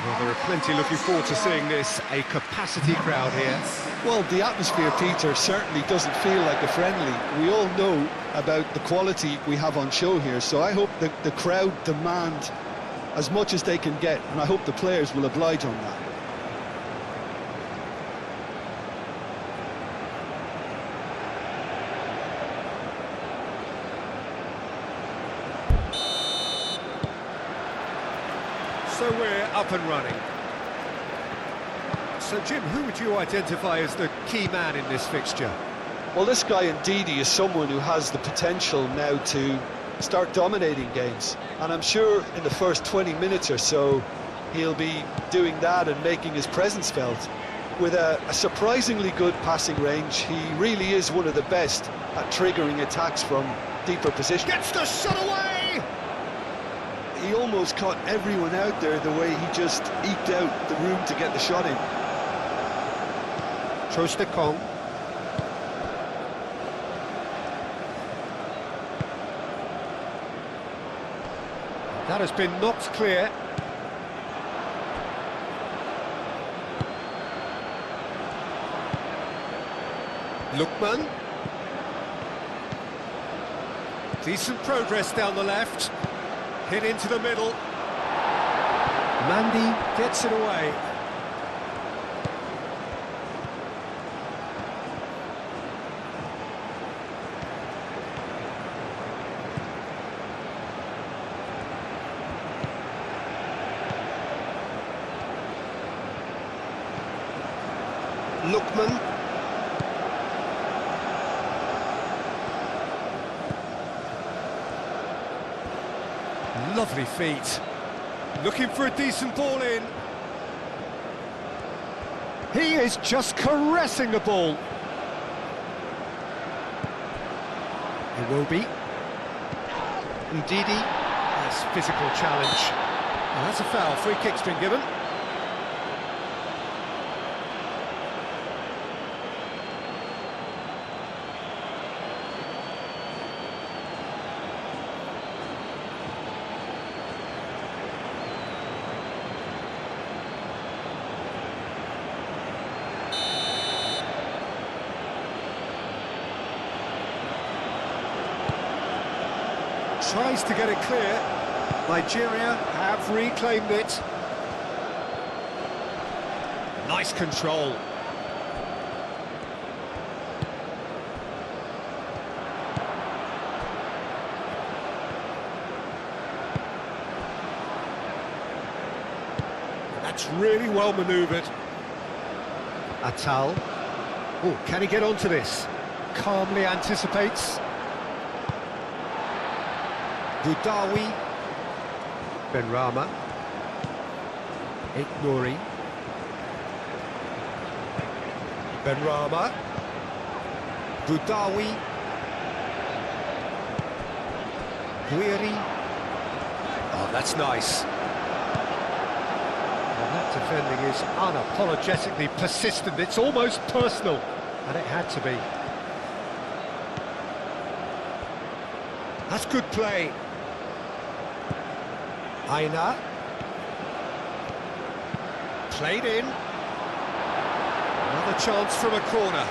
Well, there are plenty looking forward to seeing this, a capacity crowd here. Well, the atmosphere, Peter, certainly doesn't feel like a friendly. We all know about the quality we have on show here, so I hope that the crowd demand as much as they can get, and I hope the players will oblige on that. So we're up and running. So, Jim, who would you identify as the key man in this fixture? Well, this guy Ndidi is someone who has the potential now to start dominating games, and I'm sure in the first 20 minutes or so he'll be doing that and making his presence felt. With a surprisingly good passing range, he really is one of the best at triggering attacks from deeper positions. Gets the shot away! He almost caught everyone out there the way he just eked out the room to get the shot in. Trostekong. That has been knocked clear. Lookman. Decent progress down the left. Hit into the middle. Mandy gets it away. Lookman. Lovely feet. Looking for a decent ball in. He is just caressing the ball. It will be. Ndidi. Nice physical challenge. And that's a foul. Free kick's been given. Tries to get it clear. Nigeria have reclaimed it. Nice control. That's really well manoeuvred. Atal. Oh, can he get onto this? Calmly anticipates. Budawi, Benrahma, Ignori, Benrahma, Budawi, Guiri. Oh, that's nice. Well, that defending is unapologetically persistent. It's almost personal, and it had to be. That's good play. Aina. Played in. Another chance from a corner.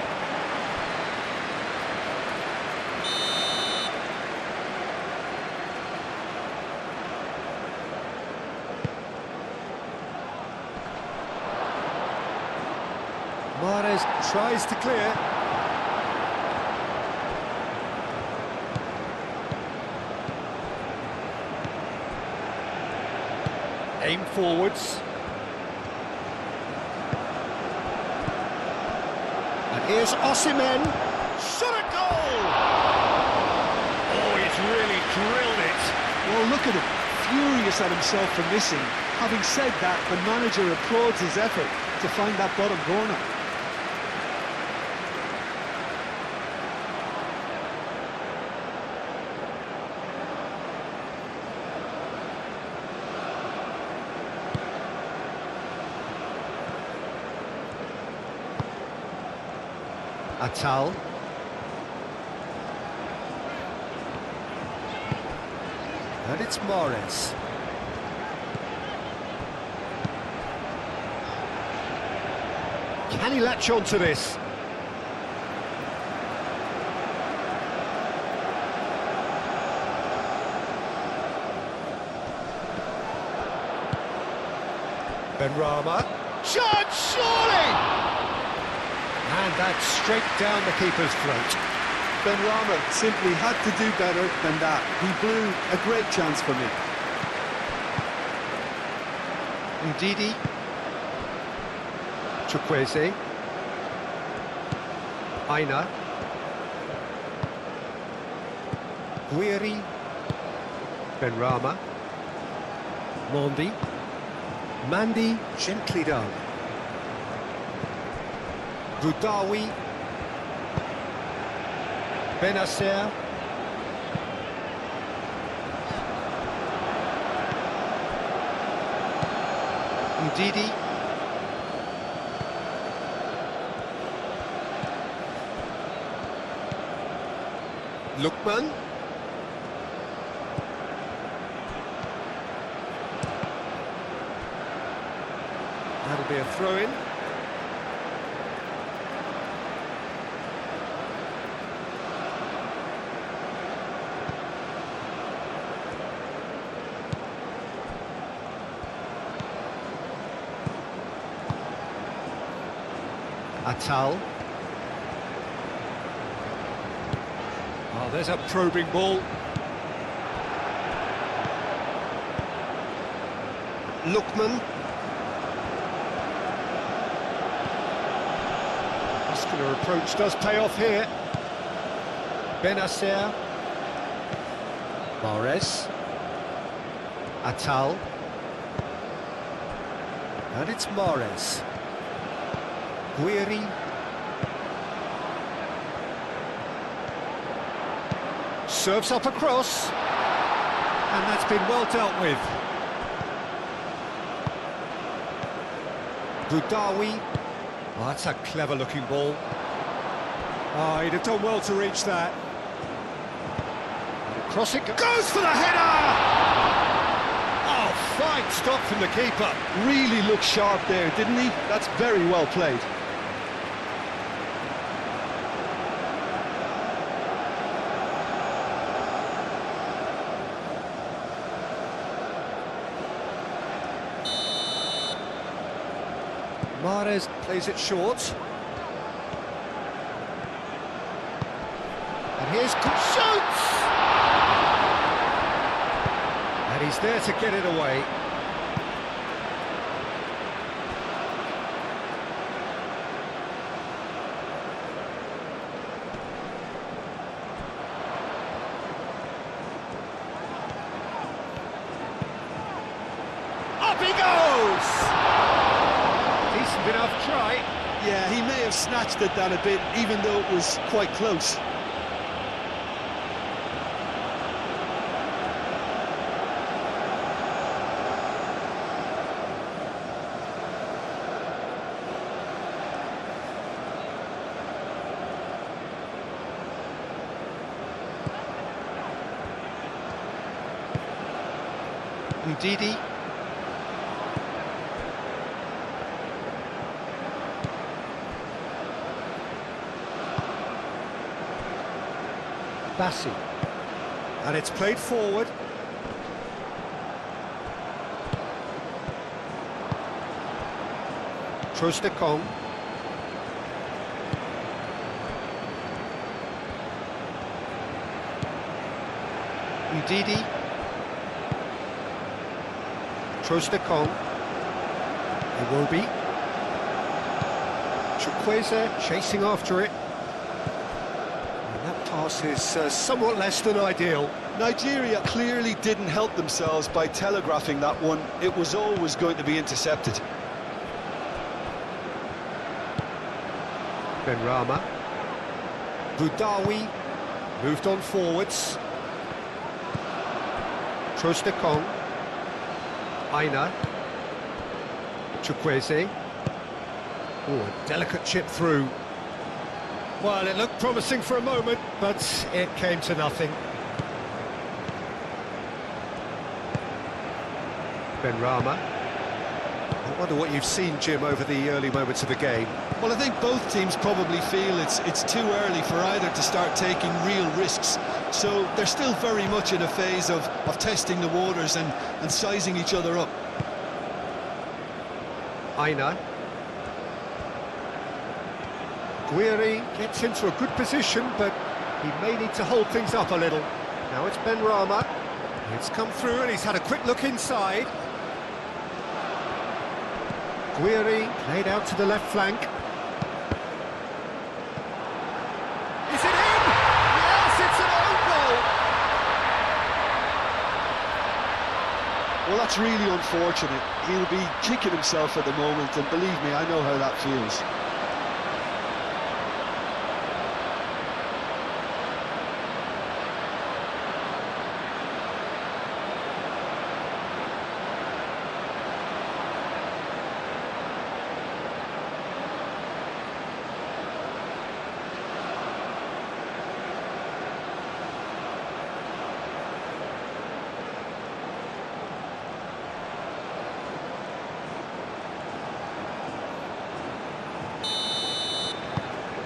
Mahrez tries to clear. Aim forwards. And here's Osimhen. Shot a goal! Oh, he's really drilled it. Well, look at him, furious at himself for missing. Having said that, the manager applauds his effort to find that bottom corner. Atal. And it's Mahrez. Can he latch on to this? Benrahma. Chance, surely! And that's straight down the keeper's throat. Benrahma simply had to do better than that. He blew a great chance for me. Ndidi. Chukwueze. Aina. Guiri. Benrahma. Mondi. Mandi, gently done. Boudaoui. Benacer. Ndidi. Lukman. That'll be a throw-in. Atal. Oh, there's a probing ball. Lukman. Muscular approach does pay off here. Benacer. Mahrez. Atal. And it's Mahrez. Guiri. Serves up across. And that's been well dealt with. Boudaoui. Oh, that's a clever-looking ball. Oh, he'd have done well to reach that. Cross it goes for the header! Oh, fine stop from the keeper. Really looked sharp there, didn't he? That's very well played. Mahrez plays it short. And here's shoots! And he's there to get it away. Up he goes! Decent enough try. Yeah, he may have snatched at that a bit, even though it was quite close. Ndidi. Bassi. And it's played forward. Trostekong. Ndidi. Trostekong. Iwobi. Chukwueze chasing after it. That pass is somewhat less than ideal. Nigeria clearly didn't help themselves by telegraphing that one. It was always going to be intercepted. Benrahma. Boudaoui moved on forwards. Trostekong. Aina. Chukwueze. Oh, a delicate chip through. Well, it looked promising for a moment, but it came to nothing. Benrahma. I wonder what you've seen, Jim, over the early moments of the game. Well, I think both teams probably feel it's too early for either to start taking real risks. So they're still very much in a phase of testing the waters and sizing each other up. Aina. Guiri gets into a good position, but he may need to hold things up a little. Now it's Benrahma. It's come through and he's had a quick look inside. Guiri played out to the left flank. Is it in? Yes, it's an own goal! Well, that's really unfortunate. He'll be kicking himself at the moment, and believe me, I know how that feels.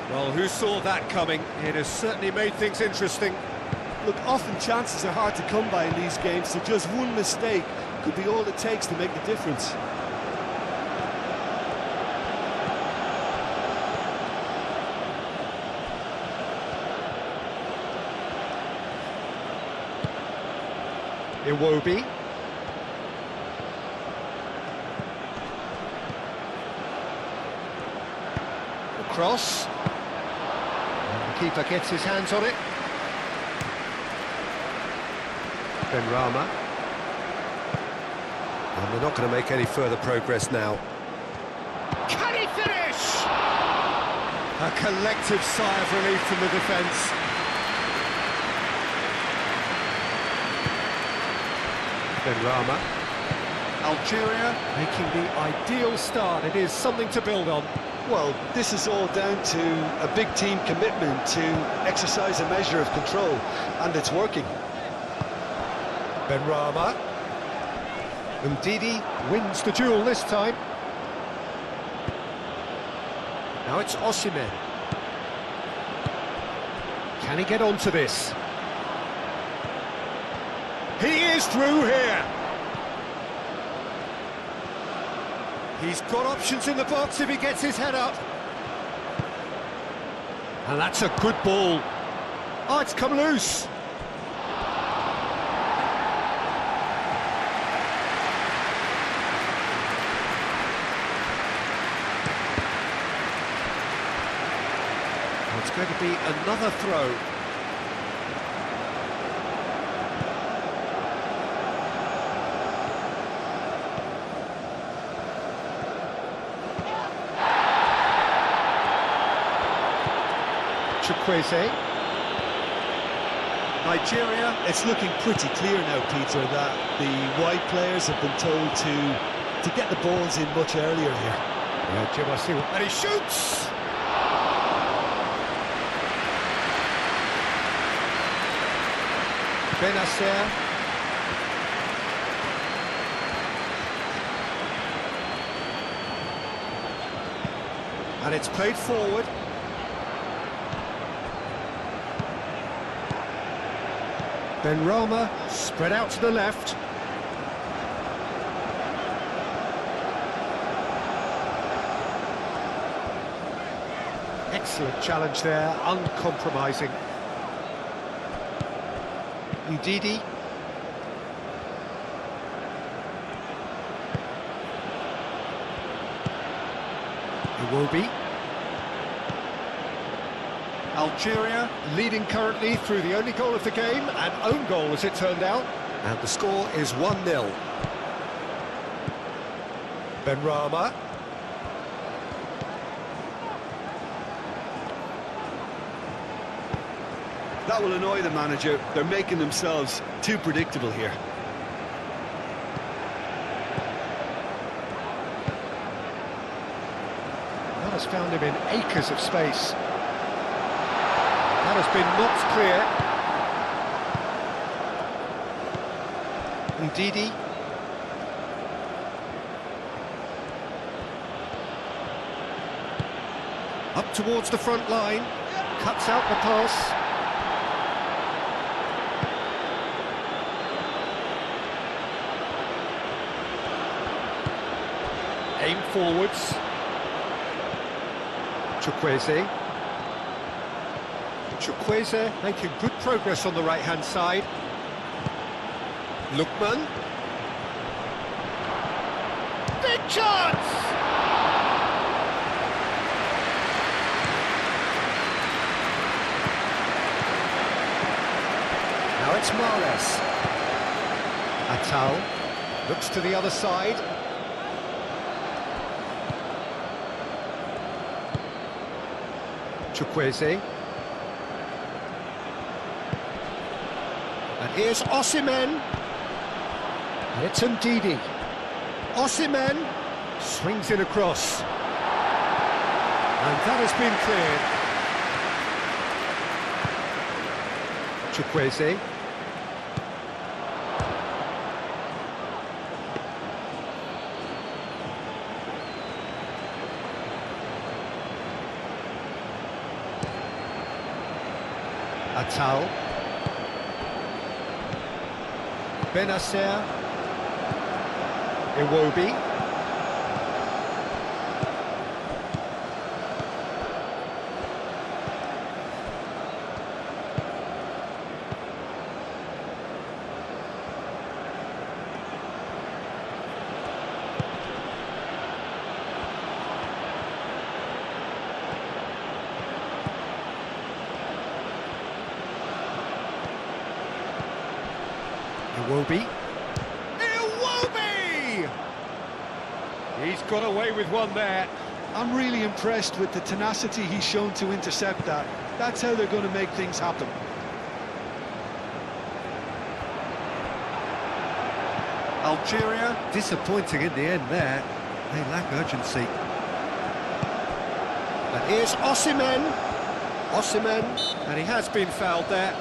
Well, who saw that coming? It has certainly made things interesting. Look, often chances are hard to come by in these games, so just one mistake could be all it takes to make the difference. Iwobi. Cross. And the keeper gets his hands on it. Benrahma. And they're not going to make any further progress now. Can he finish? A collective sigh of relief from the defence. Benrahma. Algeria making the ideal start. It is something to build on. Well, this is all down to a big team commitment to exercise a measure of control, and it's working. Benrahma. Ndidi wins the duel this time. Now it's Osimhen. Can he get onto this? He is through here. He's got options in the box if he gets his head up. And that's a good ball. Oh, it's come loose. Oh, it's going to be another throw. Chukwueze. Nigeria. It's looking pretty clear now, Peter, that the wide players have been told to get the balls in much earlier here. Yeah, Jim, I see. And he shoots! Benacer. And it's played forward. Benrahma spread out to the left. Excellent challenge there, uncompromising. Ndidi. Iwobi. Algeria leading currently through the only goal of the game, an own goal as it turned out, and the score is 1-0. Benrahma. That will annoy the manager. They're making themselves too predictable here. That has found him in acres of space. That has been knocked clear. Ndidi. Up towards the front line, cuts out the pass. Aim forwards. Chukwueze making good progress on the right-hand side. Lookman. Big chance! Now it's Mahrez. Atal looks to the other side. Chukwueze. And here's Osimhen. And it's Ndidi. Osimhen swings in across. And that has been cleared. Chukwueze. Atal. Benacer. Iwobi. Iwobi. He's got away with one there. I'm really impressed with the tenacity he's shown to intercept that. That's how they're going to make things happen. Algeria, disappointing in the end there. They lack urgency. And here's Osimhen. Osimhen, and he has been fouled there.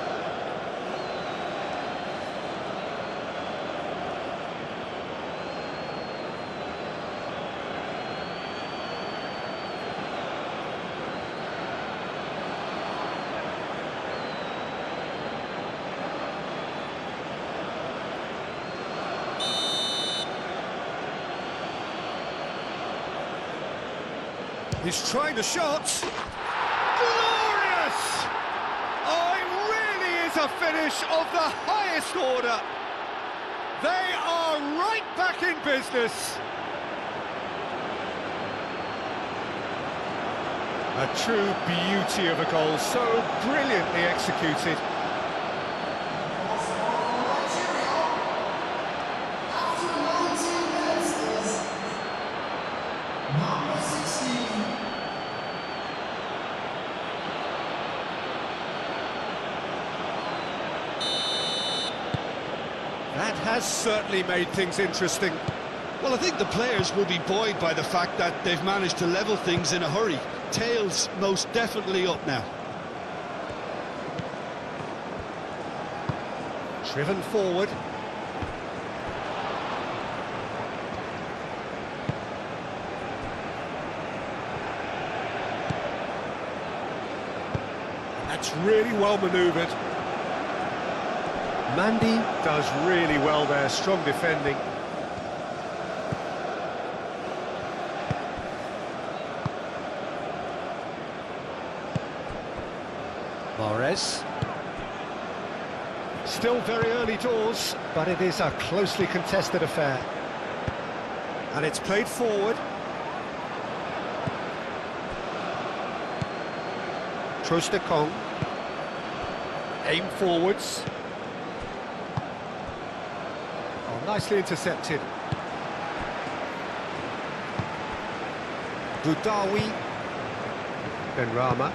He's trying the shot. Glorious! Oh, it really is a finish of the highest order. They are right back in business. A true beauty of a goal, so brilliantly executed. That has certainly made things interesting. Well, I think the players will be buoyed by the fact that they've managed to level things in a hurry. Tails most definitely up now. Driven forward. That's really well manoeuvred. Mandy does really well there, strong defending. Mahrez. Still very early doors, but it is a closely contested affair. And it's played forward. Trostekong. Aim forwards. Nicely intercepted. Boudaoui. Benrahma.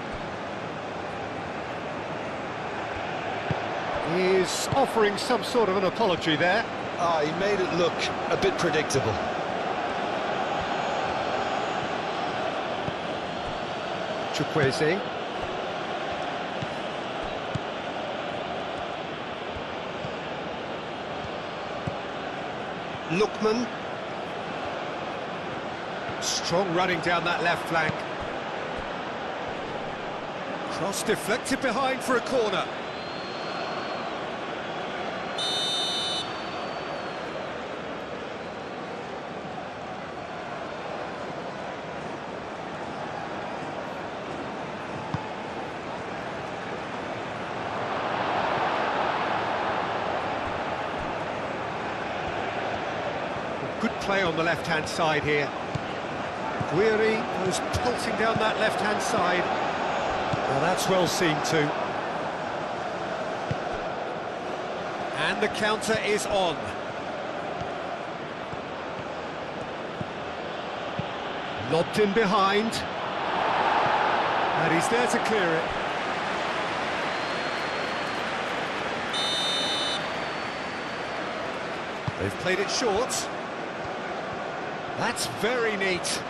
He's offering some sort of an apology there. He made it look a bit predictable. Chukwueze. Lookman. Strong running down that left flank. Cross deflected behind for a corner. Good play on the left-hand side here. Guiri goes pulsing down that left-hand side. Well, that's well seen too. And the counter is on. Lobbed in behind. And he's there to clear it. They've played it short. That's very neat.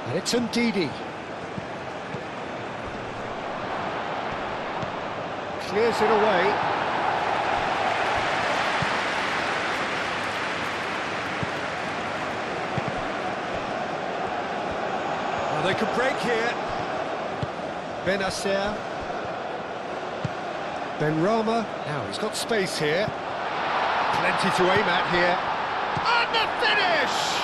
And it's Ndidi. Clears it away. Well, they could break here. Benacer. Benrahma. Now he's got space here. Plenty to aim at here. And the finish!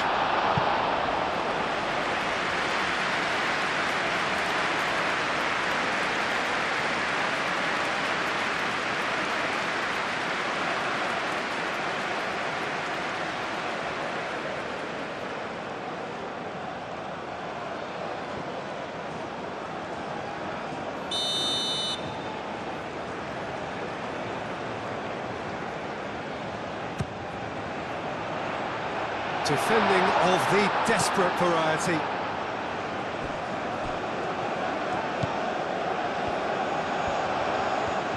Defending of the desperate variety.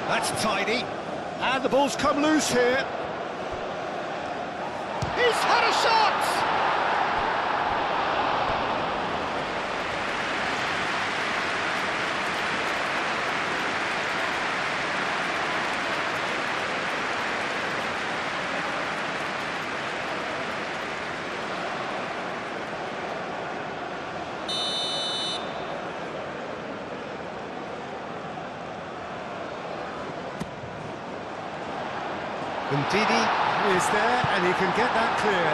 That's tidy. And the ball's come loose here. He's had a shot! Ndidi is there, and he can get that clear.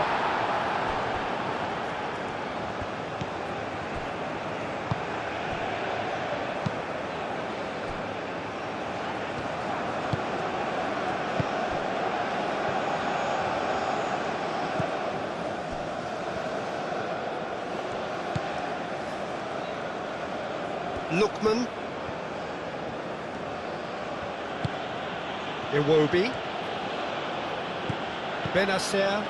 Lookman. Iwobi. Benacer.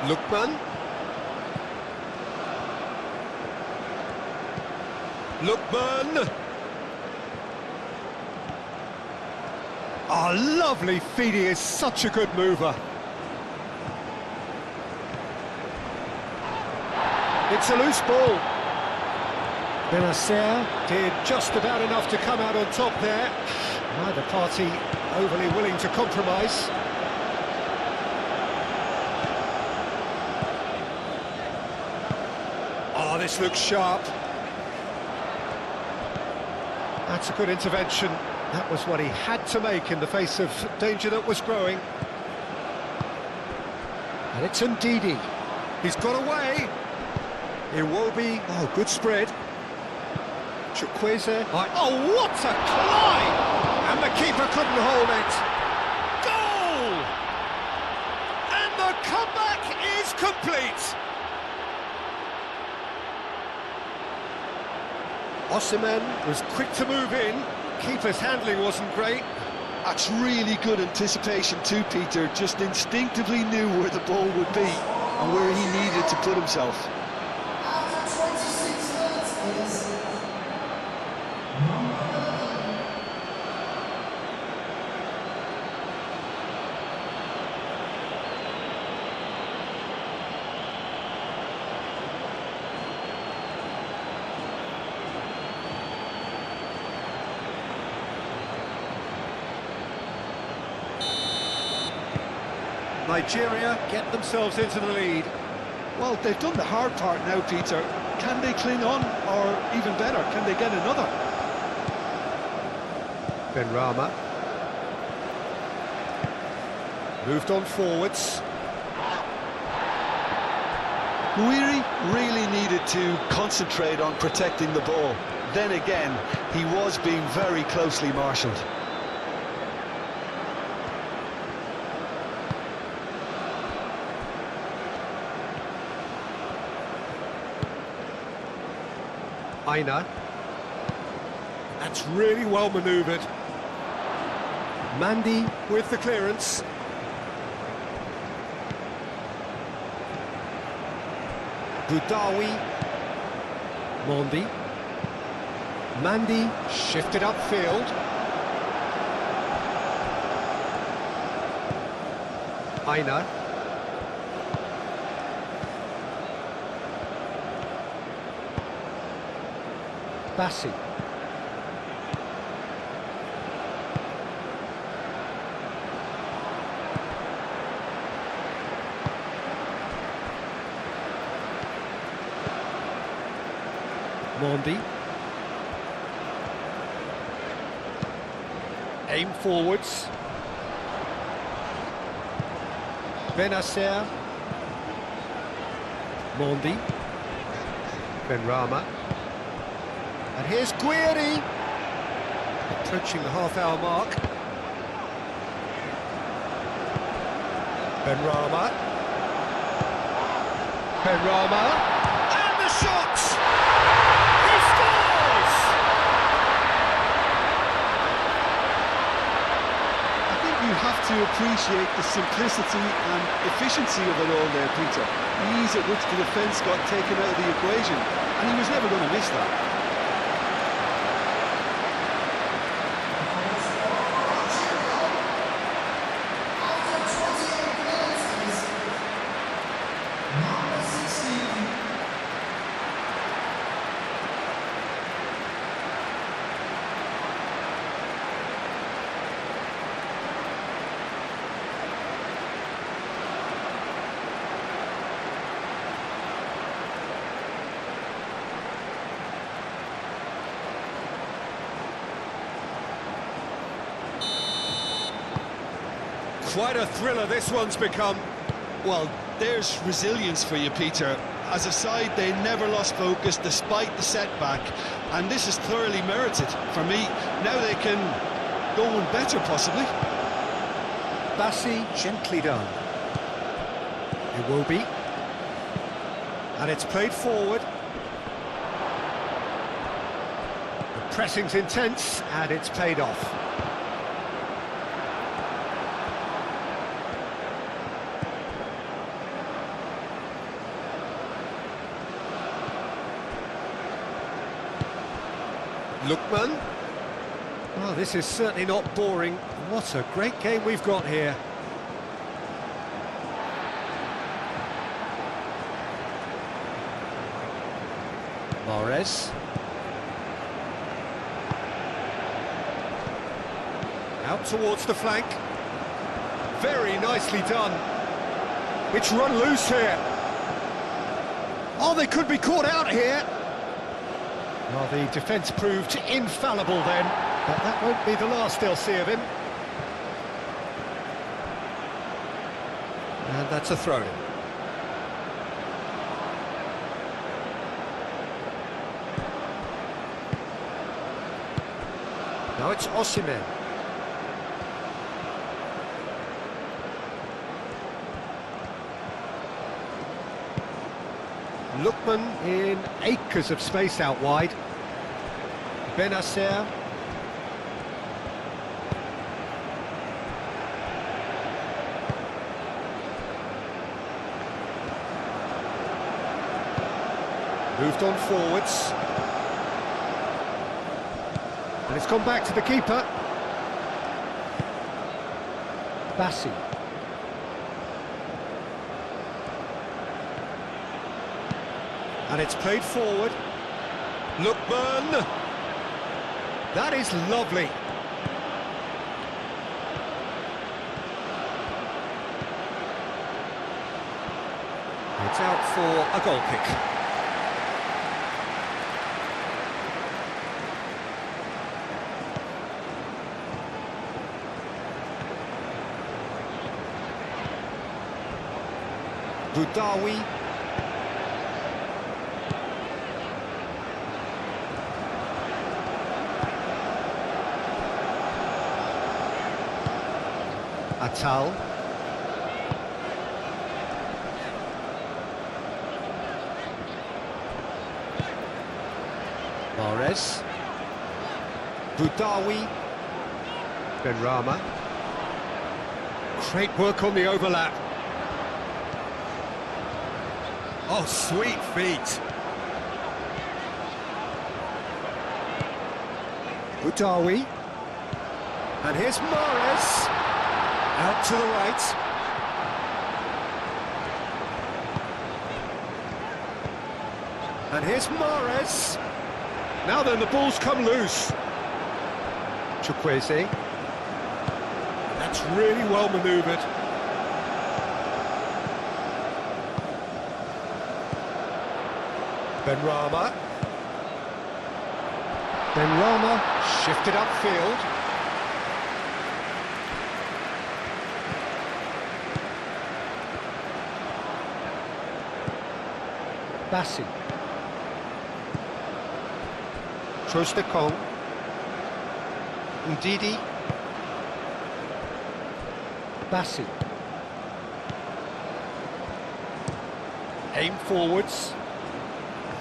Lookman. Lookman. Oh, lovely feed. He is such a good mover. It's a loose ball. Benacer did just about enough to come out on top there. Neither party overly willing to compromise. Oh, this looks sharp. That's a good intervention. That was what he had to make in the face of danger that was growing. And it's Ndidi. He's got away. Iwobi. Oh, good spread. Chukwueze. Oh, what a climb! And the keeper couldn't hold it. Goal! And the comeback is complete. Osimhen was quick to move in. Keeper's handling wasn't great. That's really good anticipation too, Peter. Just instinctively knew where the ball would be and where he needed to put himself. Nigeria get themselves into the lead. Well, they've done the hard part now, Peter. Can they cling on, or even better, can they get another? Benrahma. Moved on forwards. Guiri really needed to concentrate on protecting the ball. Then again, he was being very closely marshalled. Aina. That's really well manoeuvred. Mandy with the clearance. Boudaoui. Mondi. Mandy shifted upfield. Aina. Bassi. Mondi. Aim forwards. Benacer. Mondi. Benrahma. And here's Guiri. Approaching the half-hour mark. Benrahma. Benrahma. And the shot! He scores! I think you have to appreciate the simplicity and efficiency of it all there, Peter. The ease at which the defence got taken out of the equation, and he was never going to miss that. Quite a thriller this one's become. Well, there's resilience for you, Peter. As a side, they never lost focus despite the setback, and this is thoroughly merited. For me, now they can go on better, possibly. Bassi, gently done. It will be. And it's played forward. The pressing's intense, and it's paid off. Lookman. Well, this is certainly not boring. What a great game we've got here. Mahrez. Out towards the flank. Very nicely done. It's run loose here. Oh, they could be caught out here. Well, the defence proved infallible then, but that won't be the last they'll see of him. And that's a throw-in. Now it's Osimhen. Lookman in acres of space out wide. Benacer. Moved on forwards. And it's gone back to the keeper. Bassi. And it's played forward. Lookman. That is lovely. It's out for a goal kick. Budawi. Atal. Mahrez. Budawi. Benrahma. Great work on the overlap. Oh, sweet feet. Budawi. And here's Mahrez. Out to the right. And here's Mahrez. Now then, the ball's come loose. Chukwueze. That's really well manoeuvred. Benrahma. Benrahma shifted upfield. Bassi. Trostekong. Ndidi. Bassi. Aim forwards.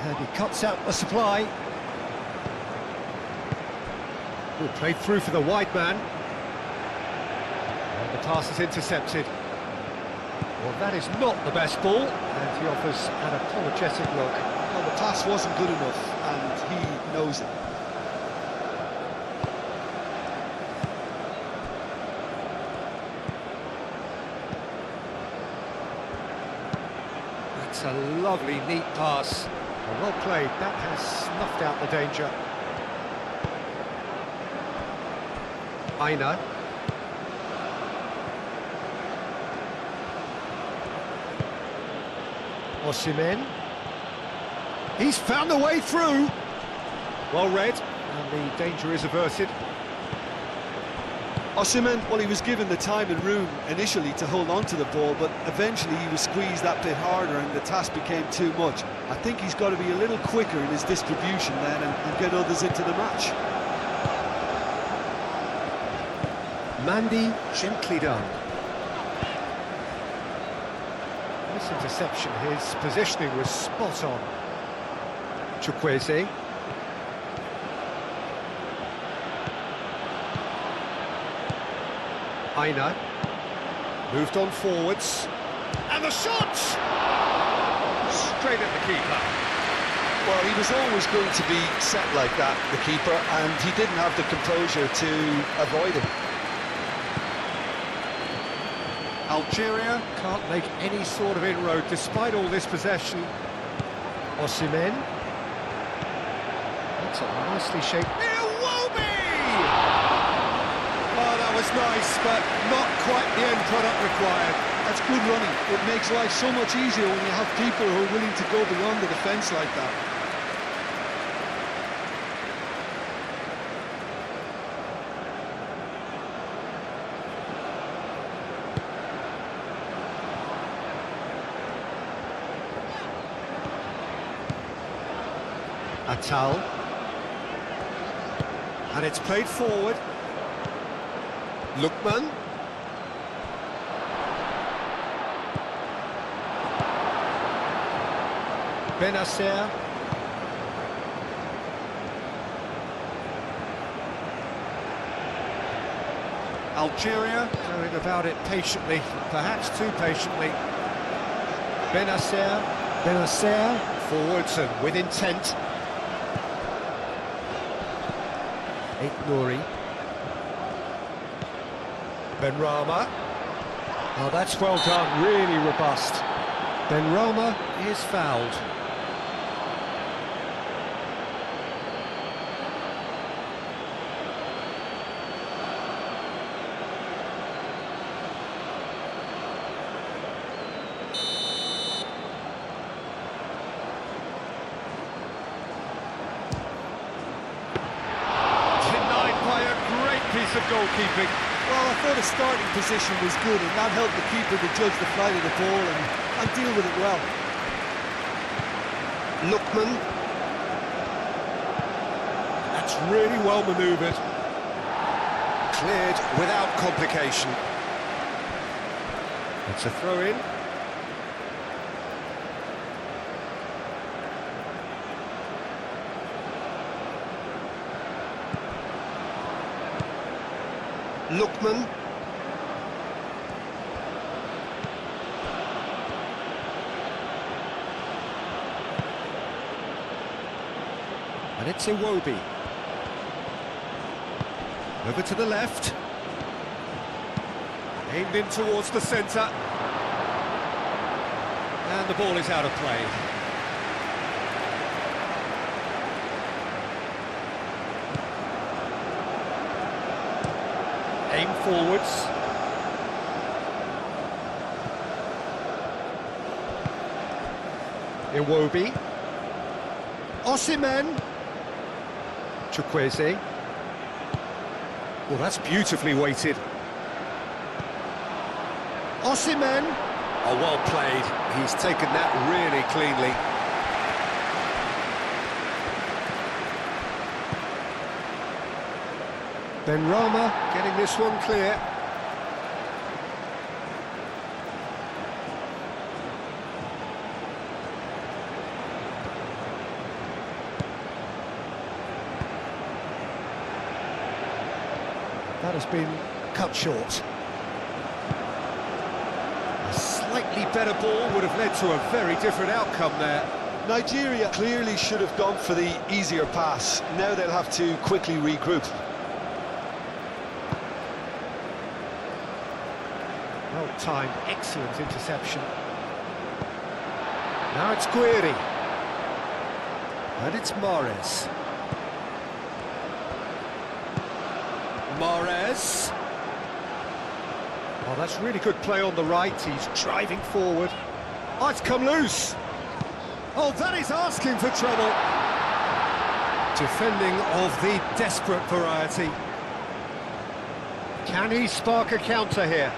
And he cuts out the supply. Ball played through for the wide man. And the pass is intercepted. Well, that is not the best ball, and he offers an apologetic look. Well, the pass wasn't good enough, and he knows it. That's a lovely, neat pass. Well played, that has snuffed out the danger. Aina. Osimhen. He's found a way through. Well read, and the danger is averted. Osimhen, well, he was given the time and room initially to hold on to the ball, but eventually he was squeezed that bit harder and the task became too much. I think he's got to be a little quicker in his distribution then and get others into the match. Mandy, gently done. This interception, his positioning was spot on. Chukwueze. Aina. Moved on forwards. And the shot! Straight at the keeper. Well, he was always going to be set like that, the keeper, and he didn't have the composure to avoid it. Algeria can't make any sort of inroad despite all this possession. Osimhen. That's a nicely shaped... Iwobi! Oh, that was nice, but not quite the end product required. That's good running. It makes life so much easier when you have people who are willing to go beyond the defence like that. Atal. And it's played forward. Lookman. Benacer. Algeria going about it patiently, perhaps too patiently. Benacer. Benacer. Forwards and with intent. Nouri. Benrahma. Oh, that's well done, really robust. Benrahma is fouled. goalkeeping. Well, I thought his starting position was good, and that helped the keeper to judge the flight of the ball and deal with it well. Lookman. That's really well manoeuvred. Cleared without complication. It's a throw-in. Lookman. And it's Iwobi. Over to the left. Aimed in towards the centre. And the ball is out of play. Aim forwards. Iwobi. Osimhen. Chukwueze. Well, that's beautifully weighted. Osimhen. Oh, well played. He's taken that really cleanly. Benrahma getting this one clear. That has been cut short. A slightly better ball would have led to a very different outcome there. Nigeria clearly should have gone for the easier pass. Now they'll have to quickly regroup. Well-timed, excellent interception. Now it's Guiri. And it's Mahrez. Mahrez. Oh, that's really good play on the right. He's driving forward. Oh, it's come loose. Oh, that is asking for trouble. Defending of the desperate variety. Can he spark a counter here?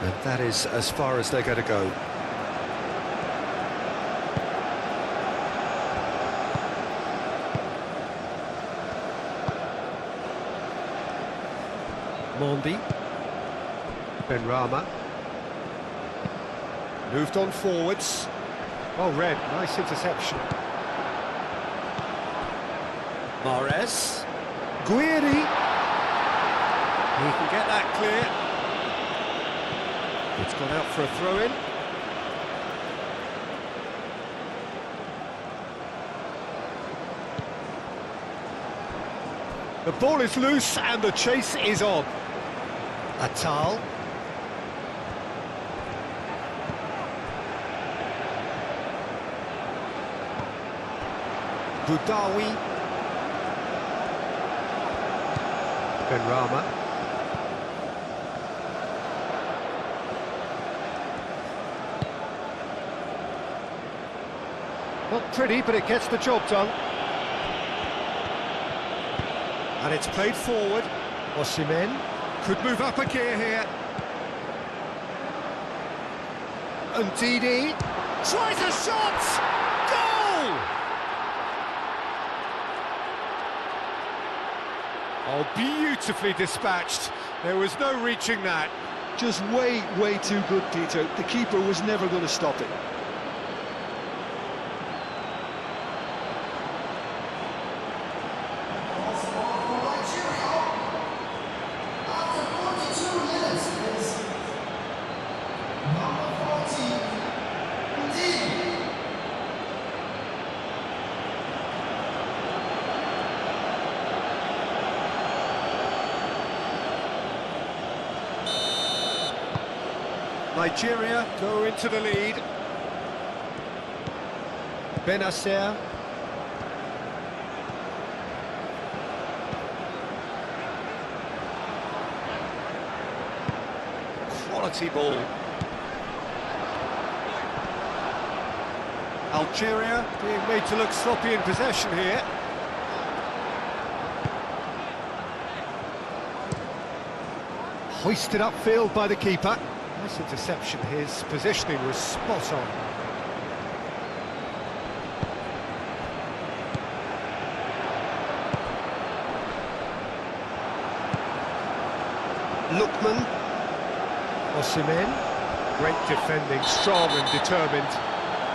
And that is as far as they're going to go. Mondi. Benrahma. Moved on forwards. Oh, Red, nice interception. Mahrez. Guiri. He can get that clear. It's gone out for a throw-in. The ball is loose and the chase is on. Atal. Boudaoui. Benrahma. Not pretty, but it gets the job done. And it's played forward. Osimhen could move up a gear here. And Didi tries a shot! Goal! Oh, beautifully dispatched. There was no reaching that. Just way too good, Peter. The keeper was never going to stop it. Nigeria go into the lead. Benacer. Quality ball. Algeria being made to look sloppy in possession here. Hoisted upfield by the keeper. Nice interception, his positioning was spot on. Lookman. Osimhen. Great defending, strong and determined.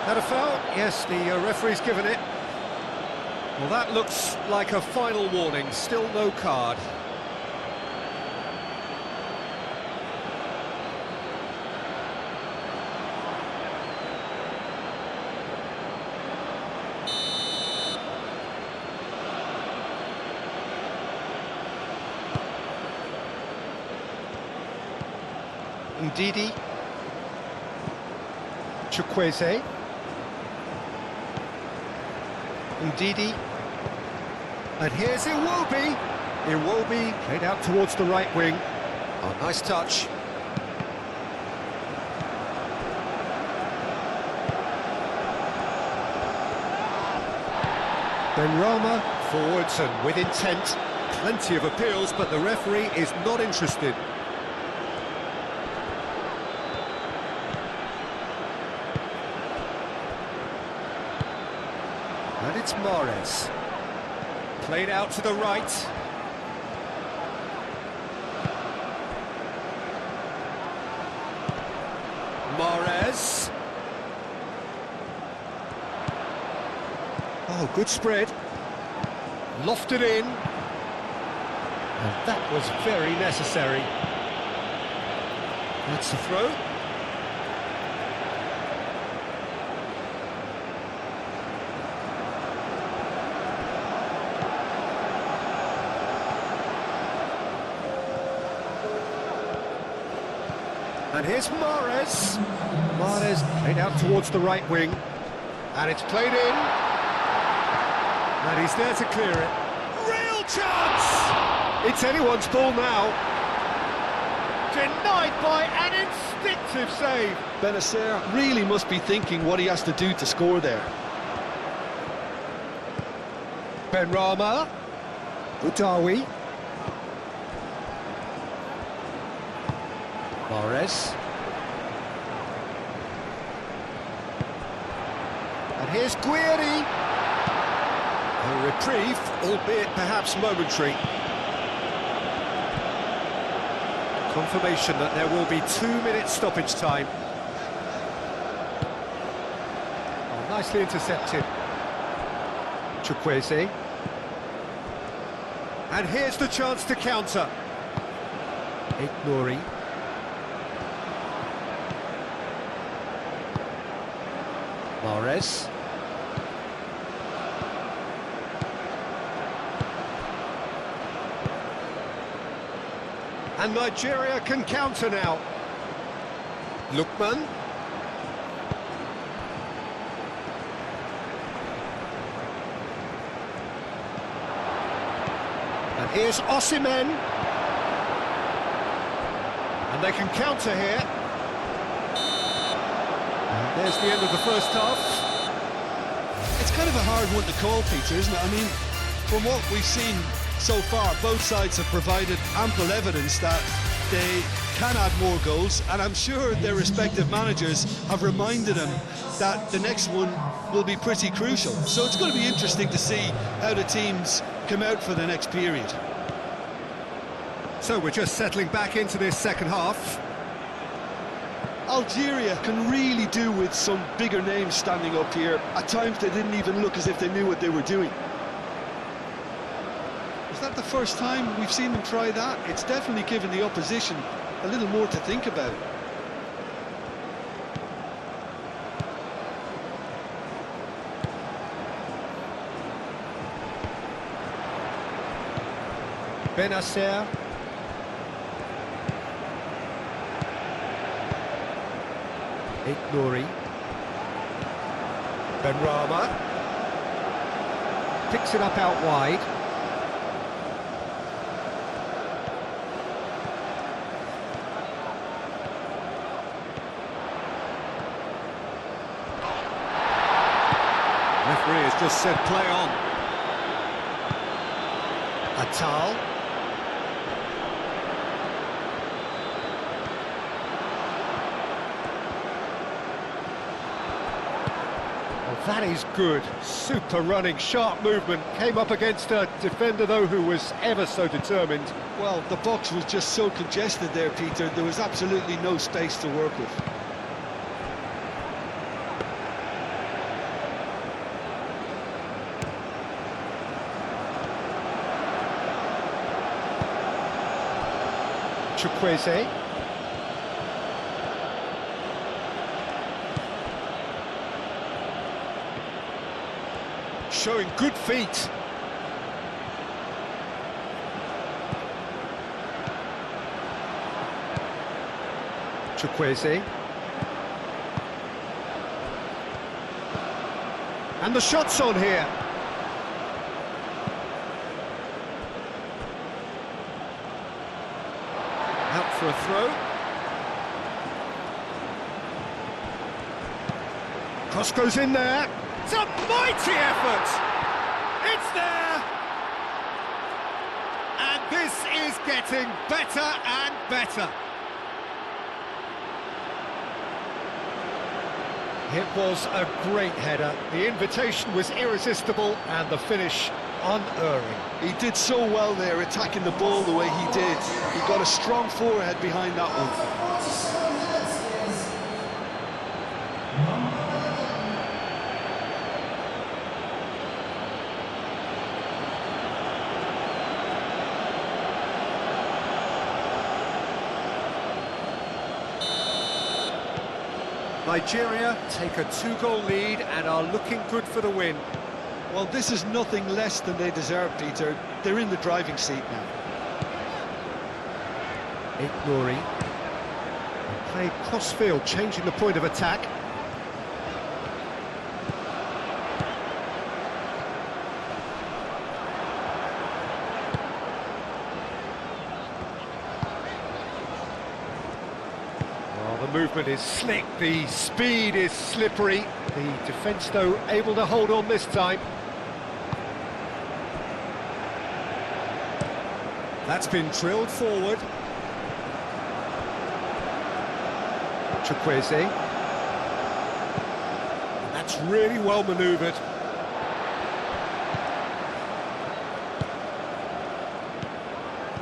That a foul? Yes, the referee's given it. Well, that looks like a final warning, still no card. Ndidi. Chukwueze. Ndidi. And here's Iwobi. Iwobi played out towards the right wing. Oh, nice touch. Benrahma forwards and with intent. Plenty of appeals, but the referee is not interested. And it's Mahrez. Played out to the right. Mahrez. Oh, good spread. Lofted in. And that was very necessary. That's the throw. And here's Mahrez. Mahrez played out towards the right wing. And it's played in. And he's there to clear it. Real chance! It's anyone's ball now. Denied by an instinctive save. Benacer really must be thinking what he has to do to score there. Benrahma. Udawi. Mahrez. And here's Guiri. A reprieve, albeit perhaps momentary. Confirmation that there will be 2 minutes stoppage time. Oh, nicely intercepted. Chukwueze. And here's the chance to counter. Ignori. Mahrez. And Nigeria can counter now. Lookman. And here's Osimhen. And they can counter here. And there's the end of the first half. It's kind of a hard one to call, Peter, isn't it? I mean, from what we've seen so far, both sides have provided ample evidence that they can add more goals, and I'm sure their respective managers have reminded them that the next one will be pretty crucial. So it's going to be interesting to see how the teams come out for the next period. So we're just settling back into this second half. Algeria can really do with some bigger names standing up here. At times they didn't even look as if they knew what they were doing. Is that the first time we've seen them try that? It's definitely given the opposition a little more to think about. Benacer. Ignori. Benrahma. Picks it up out wide. Referee has just said play on. Atal. That is good. Super running, sharp movement. Came up against a defender, though, who was ever so determined. Well, the box was just so congested there, Peter. There was absolutely no space to work with. Chukwueze. Showing good feet. Chukwueze. And the shot's on here. Out for a throw. Cross goes in there. It's a mighty effort! It's there! And this is getting better and better. It was a great header. The invitation was irresistible and the finish unerring. He did so well there, attacking the ball the way he did. He got a strong forehead behind that one. Nigeria take a 2-goal lead and are looking good for the win. Well, this is nothing less than they deserve, Peter. They're in the driving seat now. Ignori. Play cross-field, changing the point of attack. The movement is slick, the speed is slippery. The defence, though, able to hold on this time. That's been drilled forward. Chukwueze. That's really well manoeuvred.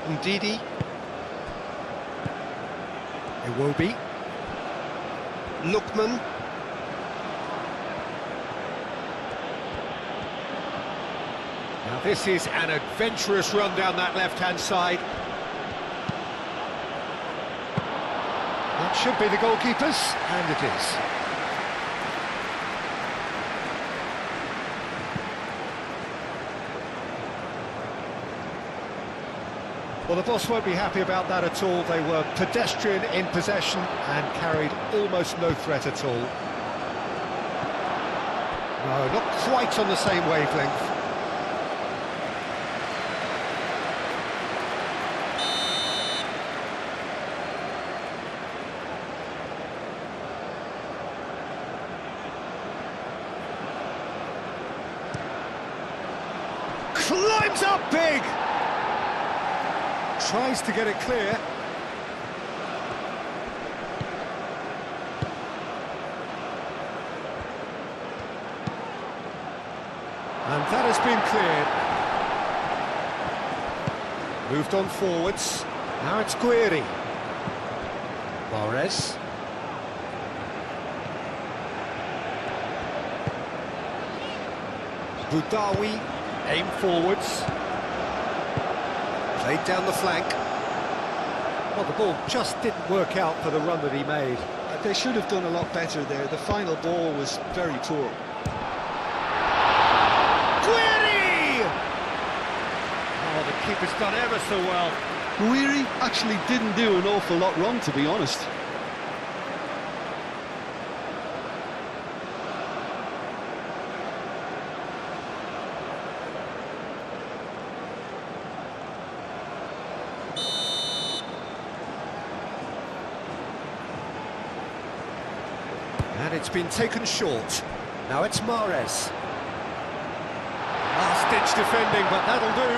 Ndidi. Iwobi. Lookman. Now this is an adventurous run down that left-hand side. That should be the goalkeeper's, and it is. Well, the boss won't be happy about that at all. They were pedestrian in possession and carried almost no threat at all. No, not quite on the same wavelength. Climbs up big! Tries to get it clear. And that has been cleared. Moved on forwards. Now it's Guiri. Mahrez. Boudaoui. Aim forwards. Played down the flank. Well, the ball just didn't work out for the run that he made. They should have done a lot better there. The final ball was very poor. Guiri! Oh, the keeper's done ever so well. Guiri actually didn't do an awful lot wrong, to be honest. And it's been taken short. Now it's Mahrez. Last-ditch defending, but that'll do.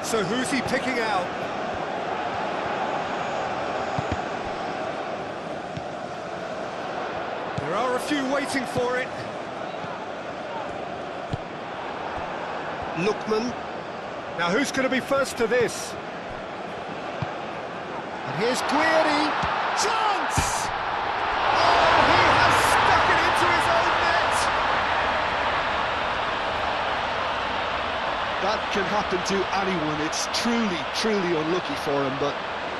So who's he picking out? There There are a few waiting for it. Lookman. Now who's going to be first to this? And here's Guiri. Chance! Oh, he has stuck it into his own net! That can happen to anyone. It's truly, truly unlucky for him, but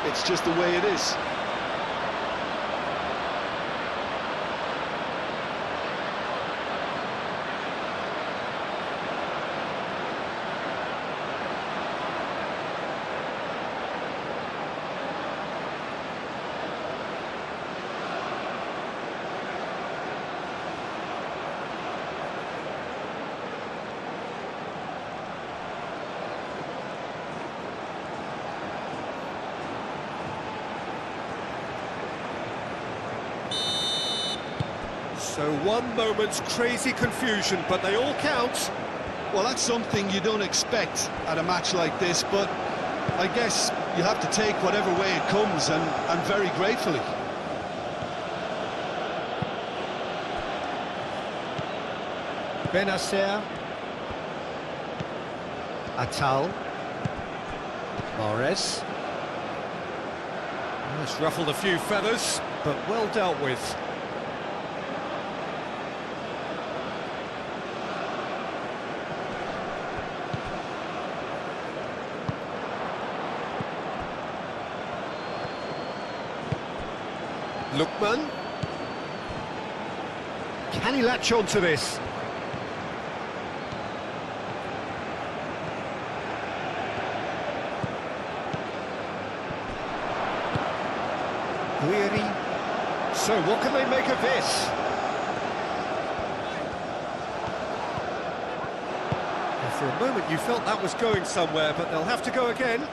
it's just the way it is. So one moment's crazy confusion, but they all count. Well, that's something you don't expect at a match like this, but I guess you have to take whatever way it comes, and very gratefully. Benacer. Atal. Mahrez. It's ruffled a few feathers, but well dealt with. Lookman. Can he latch on to this? Guiri. So what can they make of this? And for a moment you felt that was going somewhere, but they'll have to go again.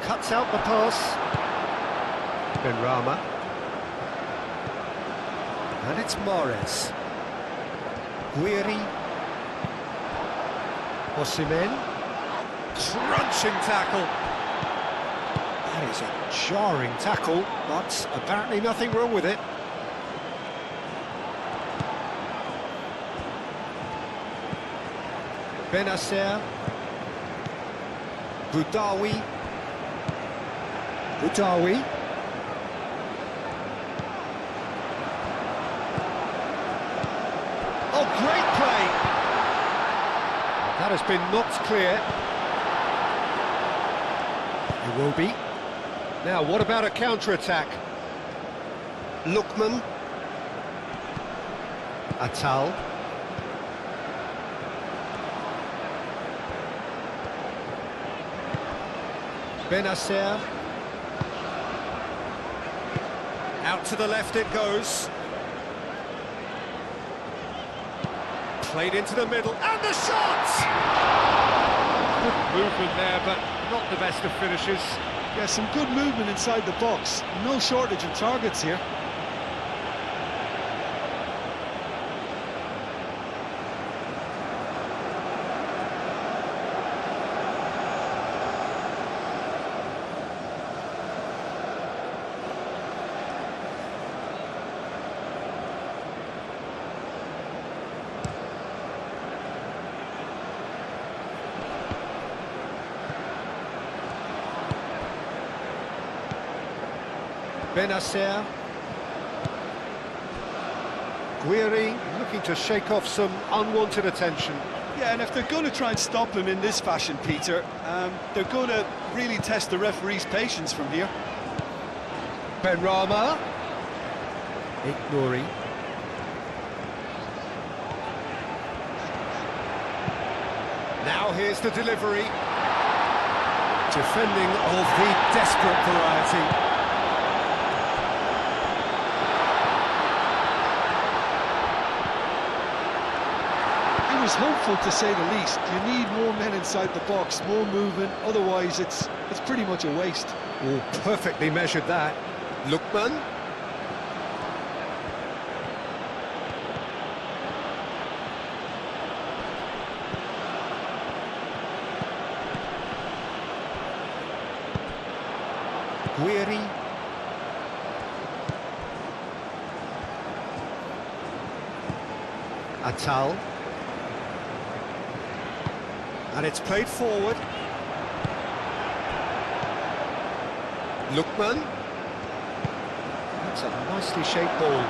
Cuts out the pass. Benrahma. And it's Mahrez. Guiri. Osimhen. Crunching tackle. That is a jarring tackle, but apparently nothing wrong with it. Benacer. Boudaoui. Boudaoui. Oh, great play! That has been knocked clear. It will be. Now, what about a counter-attack? Lookman. Atal. Benacer. Out to the left it goes. Played into the middle, and the shot! Good movement there, but not the best of finishes. Yeah, some good movement inside the box. No shortage of targets here. Benacer. Guiri looking to shake off some unwanted attention. Yeah, and if they're going to try and stop him in this fashion, Peter, they're going to really test the referee's patience from here. Benrahma. Ignori. Now here's the delivery. Defending of the desperate variety. It was hopeful, to say the least. You need more men inside the box, more movement, otherwise it's pretty much a waste. Oh, perfectly measured that. Lookman. Guiri. Atal. And it's played forward. Lookman. That's a nicely shaped ball.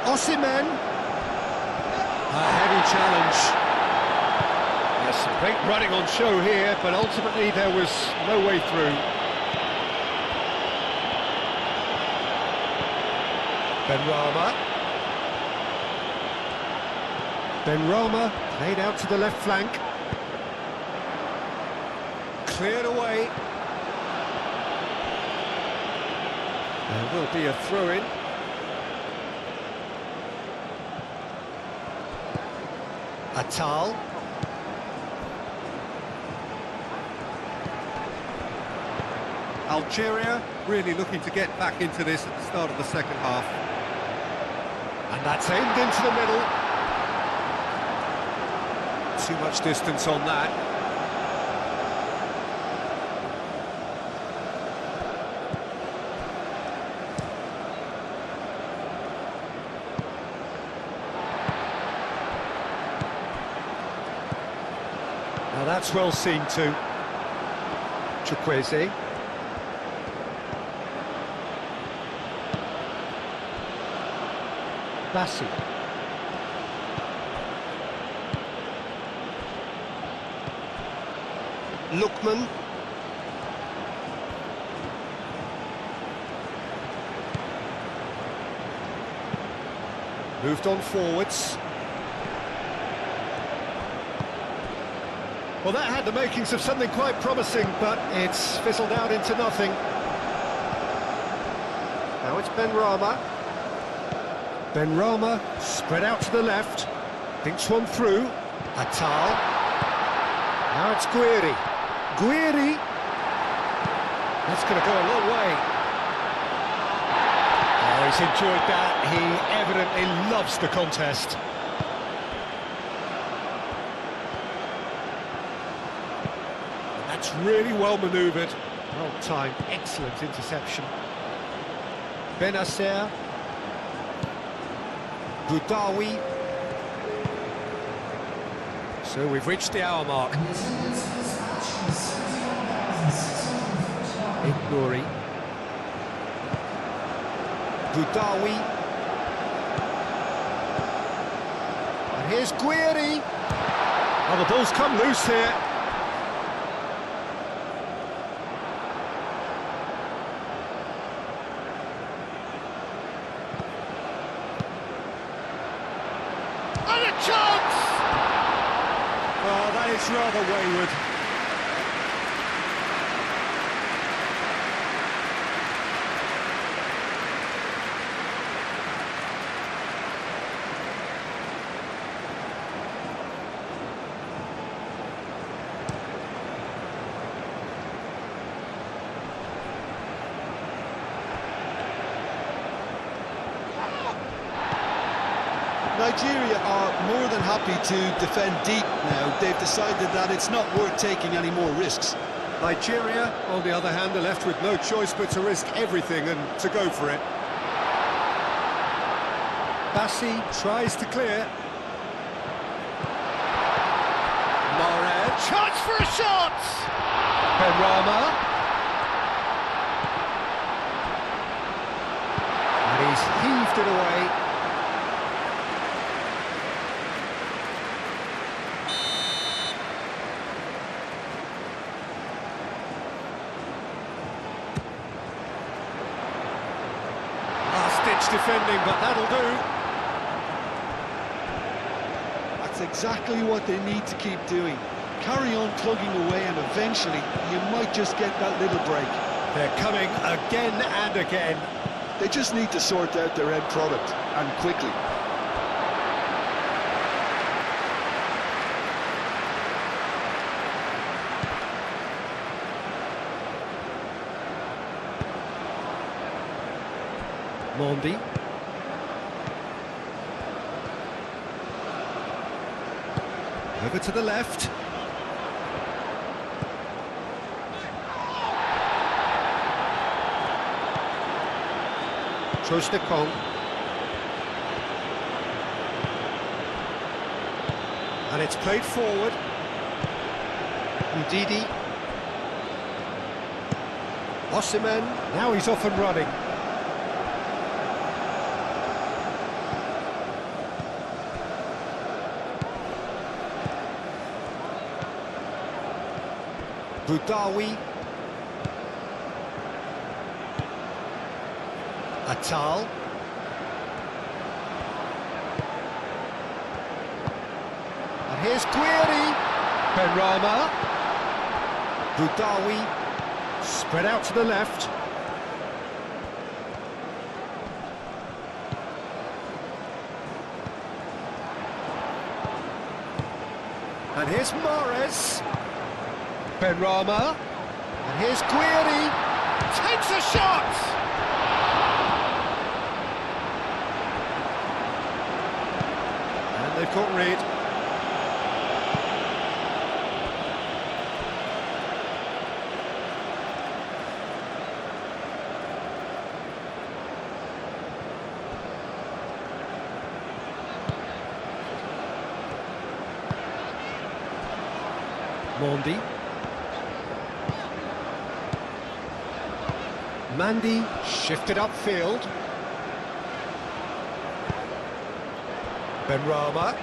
Osimhen. A heavy challenge. Yes, some great running on show here, but ultimately there was no way through. Benrahma. Benrahma played out to the left flank. Cleared away. There will be a throw-in. Atal. Algeria really looking to get back into this at the start of the second half. And that's aimed into the middle. Too much distance on that. Now that's well seen too. Chukwueze. Bassi. Lookman. Moved on forwards. Well, that had the makings of something quite promising, but it's fizzled out into nothing. Now it's Benrahma. Benrahma spread out to the left. Thinks one through. Atal. Now it's Guiri. Guiri. That's going to go a long way. Oh, he's enjoyed that. He evidently loves the contest. That's really well manoeuvred. Well timed, excellent interception. Benacer. Boudaoui. So we've reached the hour mark. Ignouri. Boudaoui. And here's Guiri. Oh, the ball's come loose here. And a chance! Oh, that is rather wayward. Nigeria are more than happy to defend deep now. They've decided that it's not worth taking any more risks. Nigeria, on the other hand, are left with no choice but to risk everything and to go for it. Bassi tries to clear. Moret, chance for a shot! Benrahma. And he's heaved it away. Defending, but that'll do. That's exactly what they need to keep doing. Carry on plugging away and eventually you might just get that little break. They're coming again and again. They just need to sort out their end product, and quickly. Mondi. Over to the left. Trostekong. And it's played forward. Udidi. Osimhen, now he's off and running. Boudaoui. Atal. And here's Guiri. Benrahma. Boudaoui. Spread out to the left. And here's Mahrez. Benrahma. And here's Guiri. Takes a shot! And they've got rid. Mondi. Mandy shifted upfield. Benrahma.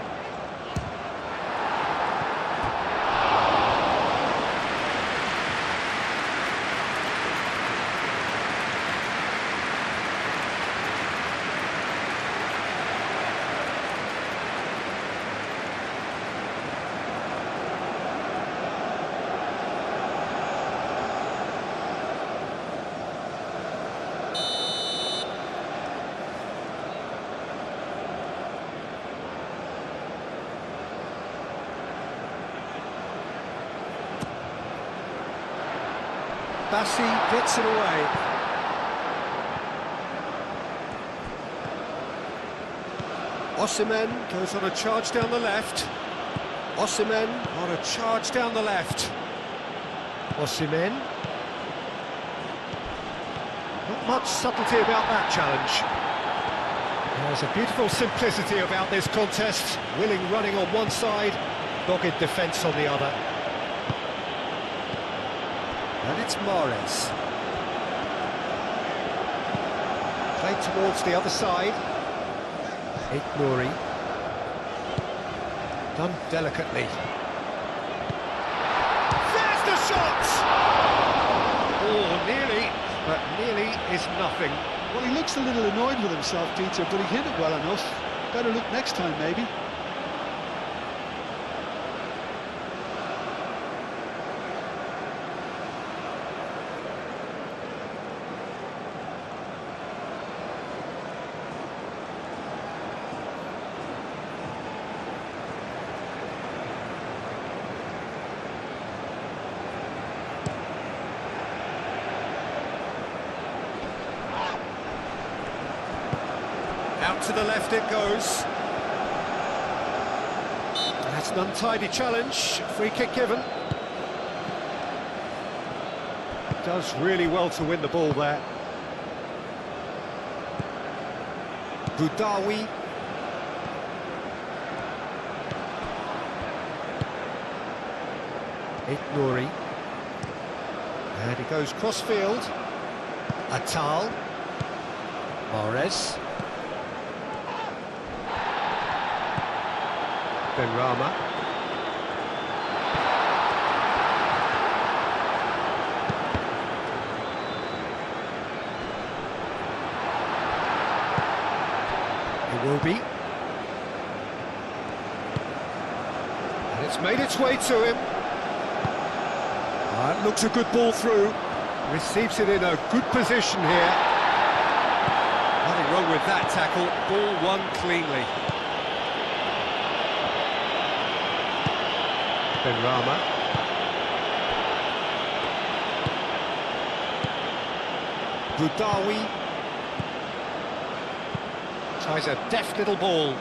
Bassi gets it away. Osimhen goes on a charge down the left. Osimhen on a charge down the left. Osimhen. Not much subtlety about that challenge. There's a beautiful simplicity about this contest. Willing running on one side, dogged defence on the other. And it's Mahrez. Played towards the other side. Nouri. Done delicately. There's the shot! Oh, nearly, but nearly is nothing. Well, he looks a little annoyed with himself, Dieter, but he hit it well enough. Better look next time, maybe. Out to the left it goes. That's an untidy challenge. Free kick given. Does really well to win the ball there. Boudaoui. Nouri. And he goes cross-field. Atal. Mahrez. Benrahma. It will be. And it's made its way to him. It looks a good ball through. Receives it in a good position here. Nothing wrong with that tackle. Ball won cleanly. Benrahma. Boudaoui. Tries a deft little ball.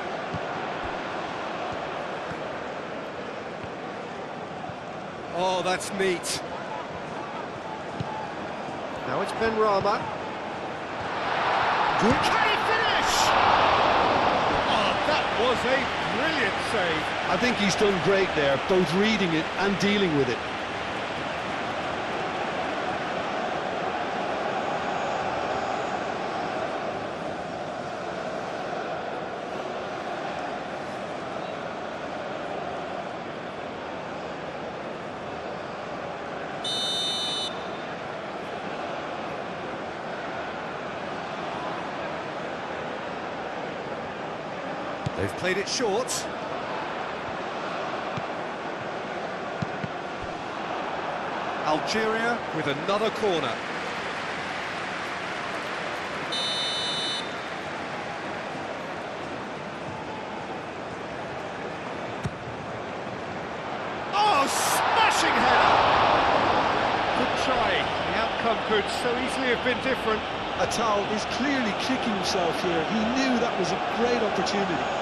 Oh, that's neat. Now it's Benrahma. Can he finish? Oh, that was a brilliant save. I'm think he's done great there, both reading it and dealing with it. They've played it short. Algeria with another corner. Oh, smashing header! Good try. The outcome could so easily have been different. Atal is clearly kicking himself here. He knew that was a great opportunity.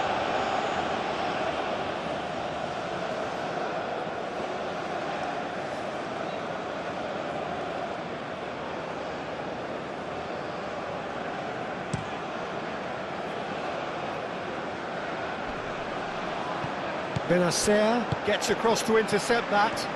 Benacer gets across to intercept that.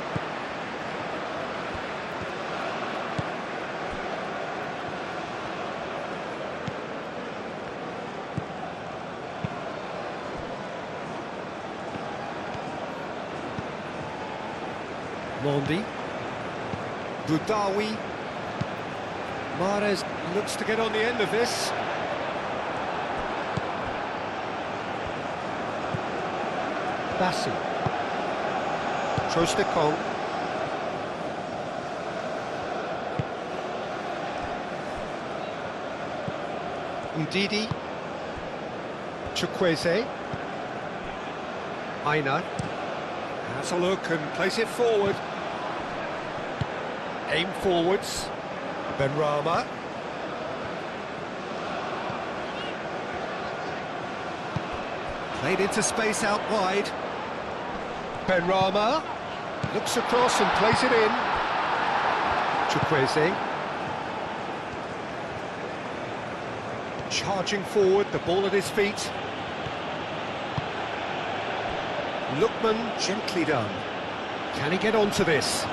Mondi. Boudaoui. Mahrez looks to get on the end of this. Bassi. Trostekong. Ndidi. Chukwueze. Aina. Has a look and place it forward. Aim forwards. Benrahma. Played into space out wide. Benrahma looks across and plays it in. Chukwueze. Charging forward, the ball at his feet. Lookman, gently done. Can he get onto this?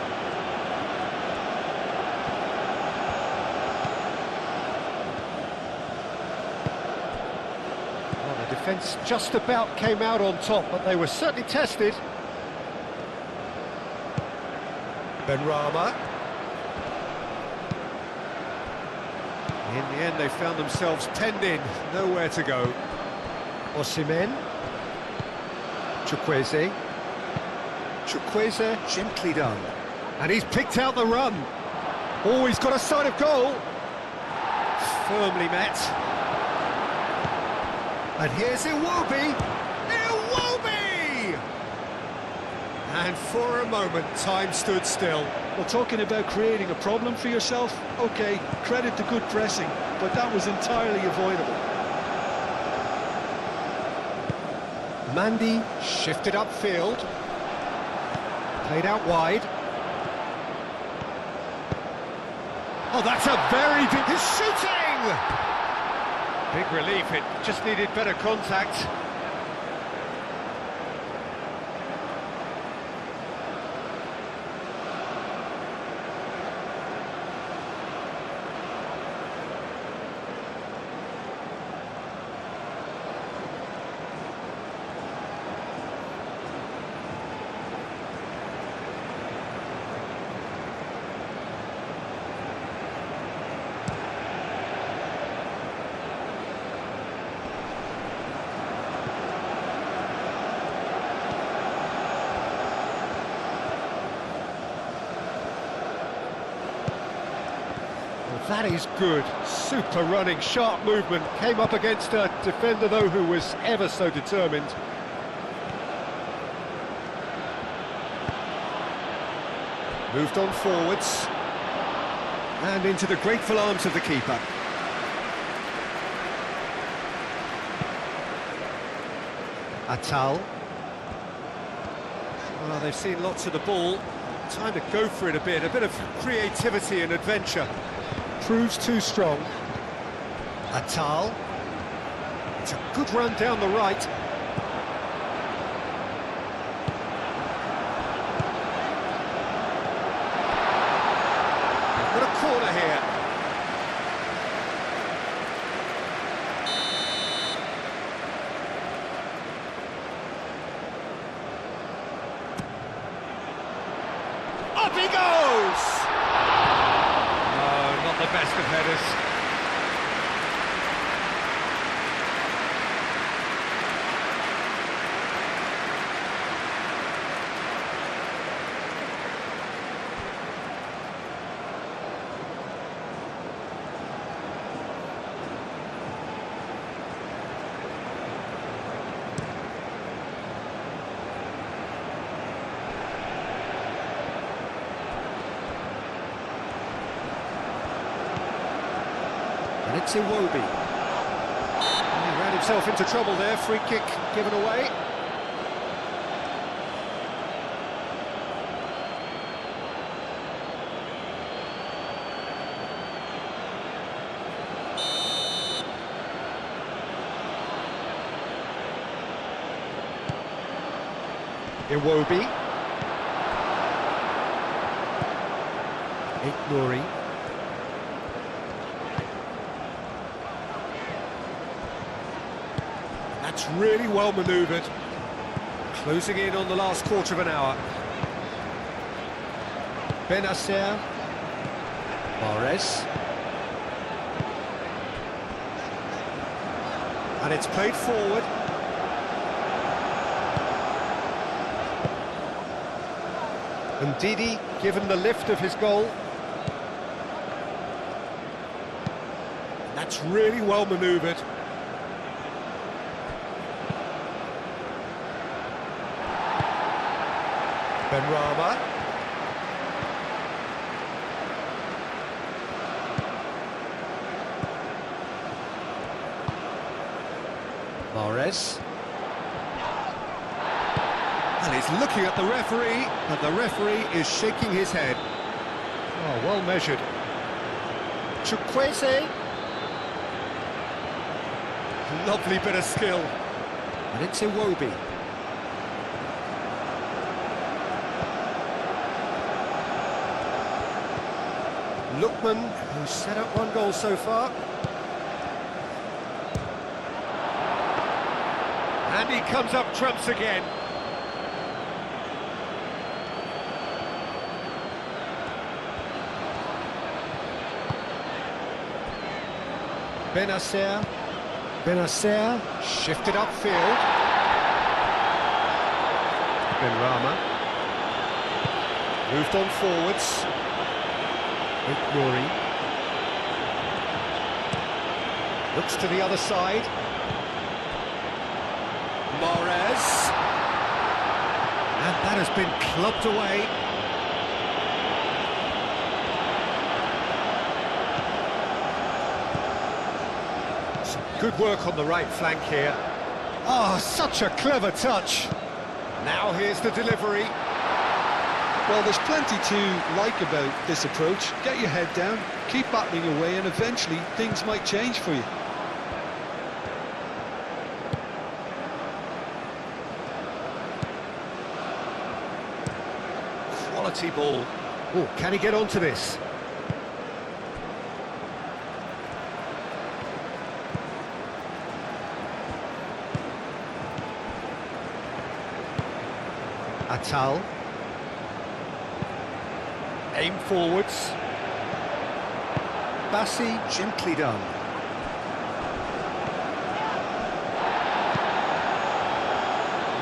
Well, the defence just about came out on top, but they were certainly tested. Benrahma. In the end, they found themselves penned in, nowhere to go. Osimhen. Chukwueze. Chukwueze, gently done. And he's picked out the run. Oh, he's got a sight of goal. Firmly met. And here's Iwobi. Iwobi! And for a moment, time stood still. Well, talking about creating a problem for yourself, OK, credit to good pressing, but that was entirely avoidable. Mandy shifted upfield. Played out wide. Oh, that's a very big... He's shooting! Big relief, it just needed better contact. That is good. Super running, sharp movement. Came up against a defender, though, who was ever so determined. Moved on forwards. And into the grateful arms of the keeper. Atal. Well, they've seen lots of the ball. Time to go for it a bit of creativity and adventure. Proves too strong. Atal. It's a good run down the right. Up he goes! Oh, not the best of headers. And it's Iwobi. He ran himself into trouble there, free kick given away. Iwobi. Ignori. That's really well manoeuvred. Closing in on the last quarter of an hour. Benacer. Mahrez. And it's played forward. And Didi given the lift of his goal. That's really well manoeuvred. Benrahma. Mahrez. And he's looking at the referee, and the referee is shaking his head. Oh, well measured. Chukwueze. Lovely bit of skill. And it's Iwobi. Lookman, who's set up one goal so far. And he comes up trumps again. Benacer. Benacer shifted upfield. Benrahma. Moved on forwards. Ignori. Looks to the other side. Mahrez. And that has been clubbed away. Some good work on the right flank here. Oh, such a clever touch. Now here's the delivery. Well, there's plenty to like about this approach. Get your head down, keep battling away, and eventually things might change for you. Quality ball. Oh, can he get onto this? Atal. Aim forwards. Bassi, gently done.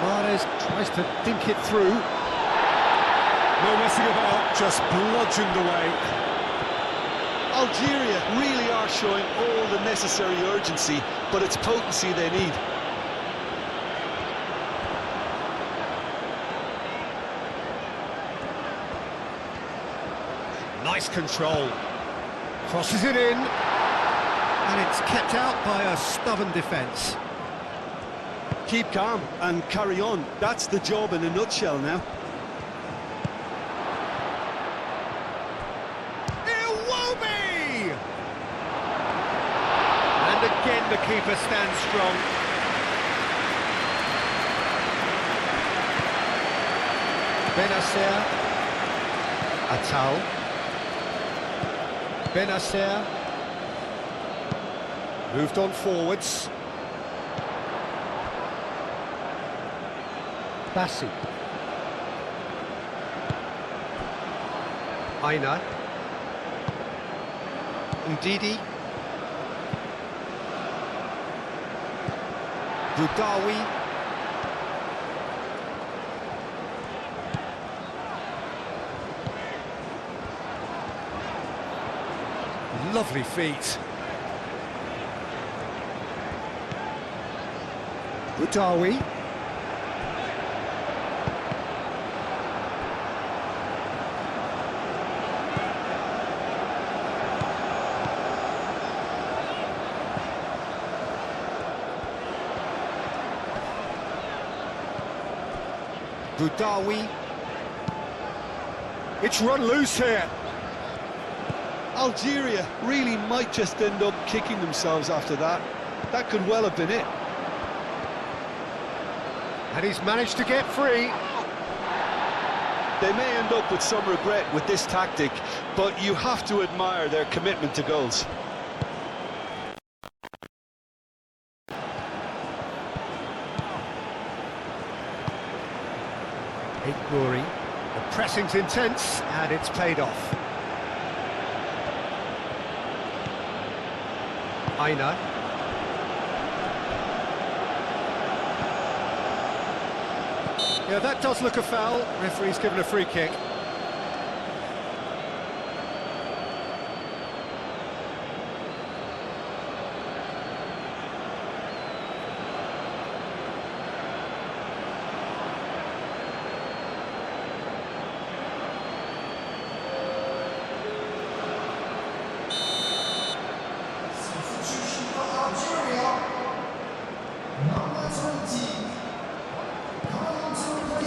Mahrez tries to dink it through. No messing about, just bludgeoned away. Algeria really are showing all the necessary urgency, but it's potency they need. Nice control. Crosses it in. And it's kept out by a stubborn defence. Keep calm and carry on. That's the job in a nutshell now. Iwobi! And again the keeper stands strong. Benacer. Atal. Benacer. Moved on forwards. Bassi. Aina. Ndidi. Budawi. Lovely feet. Budawi. Budawi. It's run loose here. Algeria really might just end up kicking themselves after that. That could well have been it. And he's managed to get free. They may end up with some regret with this tactic, but you have to admire their commitment to goals. Glory. The pressing's intense, and it's paid off. Aina. Yeah, that does look a foul. Referee's given a free kick.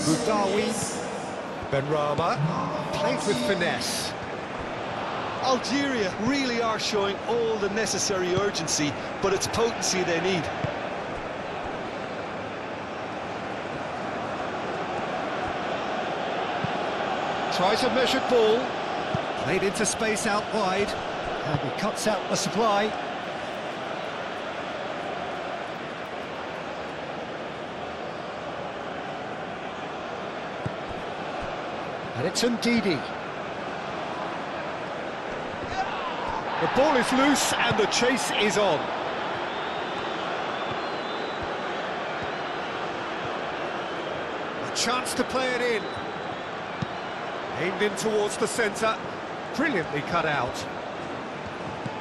Budawi. Benrahma. Played with finesse. Algeria really are showing all the necessary urgency, but it's potency they need. Tries a measured ball. Played into space out wide. And he cuts out the supply. And it's Ndidi. The ball is loose and the chase is on. A chance to play it in. Aimed in towards the centre. Brilliantly cut out.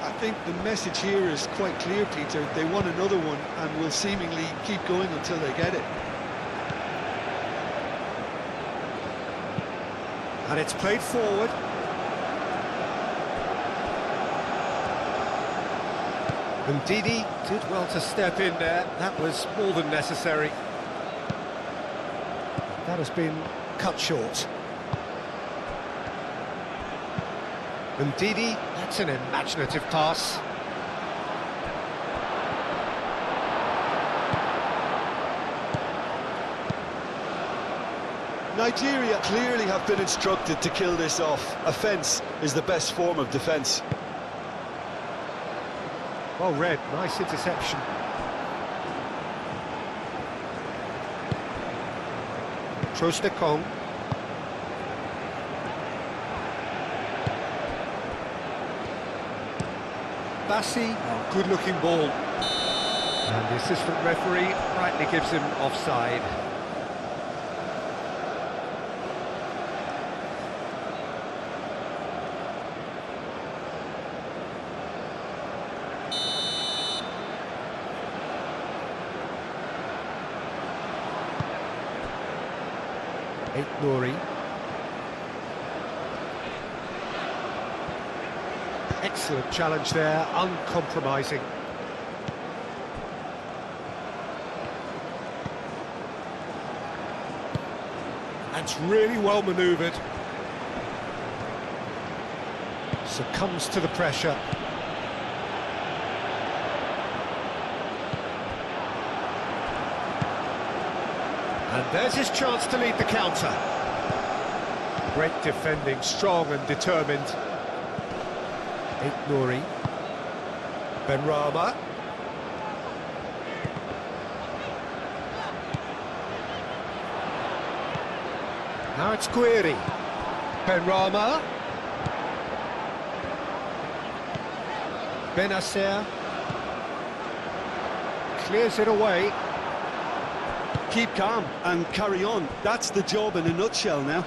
I think the message here is quite clear, Peter. They want another one and will seemingly keep going until they get it. And it's played forward. Ndidi did well to step in there. That was more than necessary. That has been cut short. Ndidi, that's an imaginative pass. Nigeria clearly have been instructed to kill this off. Offence is the best form of defence. Well read, nice interception. Trostekong. Bassi, oh, good-looking ball. And the assistant referee rightly gives him offside. Glory. Excellent challenge there, uncompromising. That's really well manoeuvred. Succumbs to the pressure. And there's his chance to lead the counter. Great defending, strong and determined. Nouri. Benrahma. Now it's Guiri. Benrahma. Benacer clears it away. Keep calm and carry on. That's the job in a nutshell now.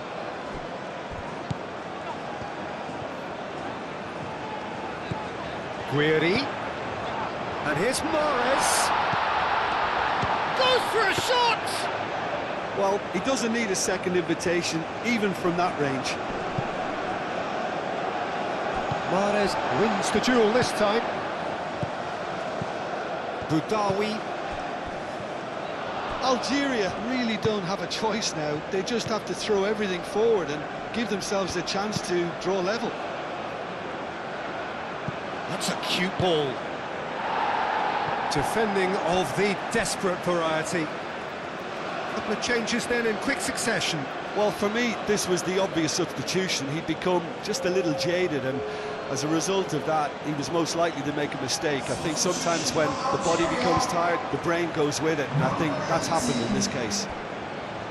Guiri. And here's Mahrez. Goes for a shot! Well, he doesn't need a second invitation, even from that range. Mahrez wins the duel this time. Boudaoui. Algeria really don't have a choice now. They just have to throw everything forward and give themselves a chance to draw level. That's a cute ball. Defending of the desperate variety. A couple of changes then in quick succession. Well, for me, this was the obvious substitution. He'd become just a little jaded, and as a result of that, he was most likely to make a mistake. I think sometimes when the body becomes tired, the brain goes with it, and I think that's happened in this case.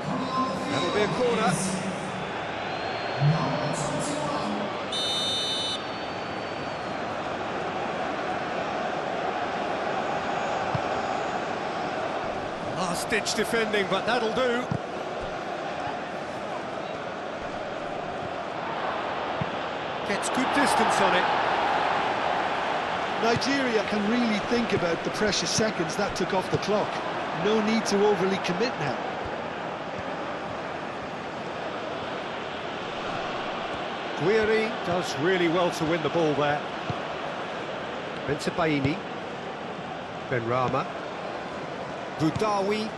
That'll be a corner. Last-ditch defending, but that'll do. Gets good distance on it. Nigeria can really think about the precious seconds that took off the clock. No need to overly commit now. Guiri does really well to win the ball there. Bensebaini. Benrahma. Boudaoui.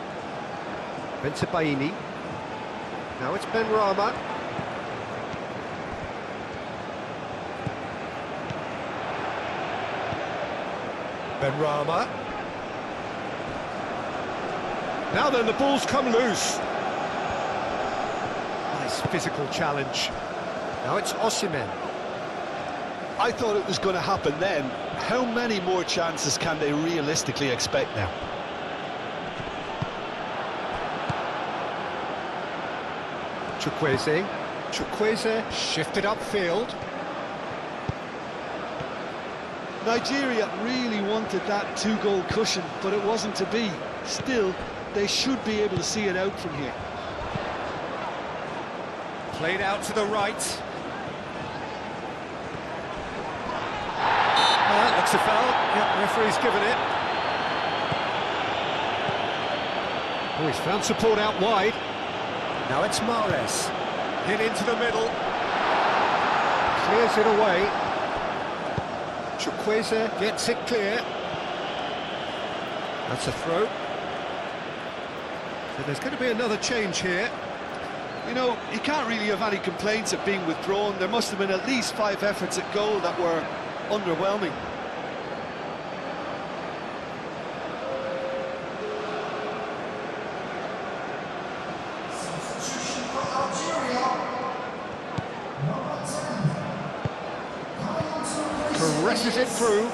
Bensebaini. Now it's Benrahma. Benrahma. Now then, the ball's come loose. Nice physical challenge. Now it's Osimhen. I thought it was going to happen then. How many more chances can they realistically expect now? Chukwueze shifted upfield. Nigeria really wanted that two-goal cushion, but it wasn't to be. Still, they should be able to see it out from here. Played out to the right. That looks a foul. Yep, referee's given it. Oh, he's found support out wide. Now it's Mahrez. Hit into the middle. Clears it away. Chukwueze gets it clear. That's a throw. So there's going to be another change here. You know, you can't really have any complaints at being withdrawn. There must have been at least 5 efforts at goal that were underwhelming. Presses it through.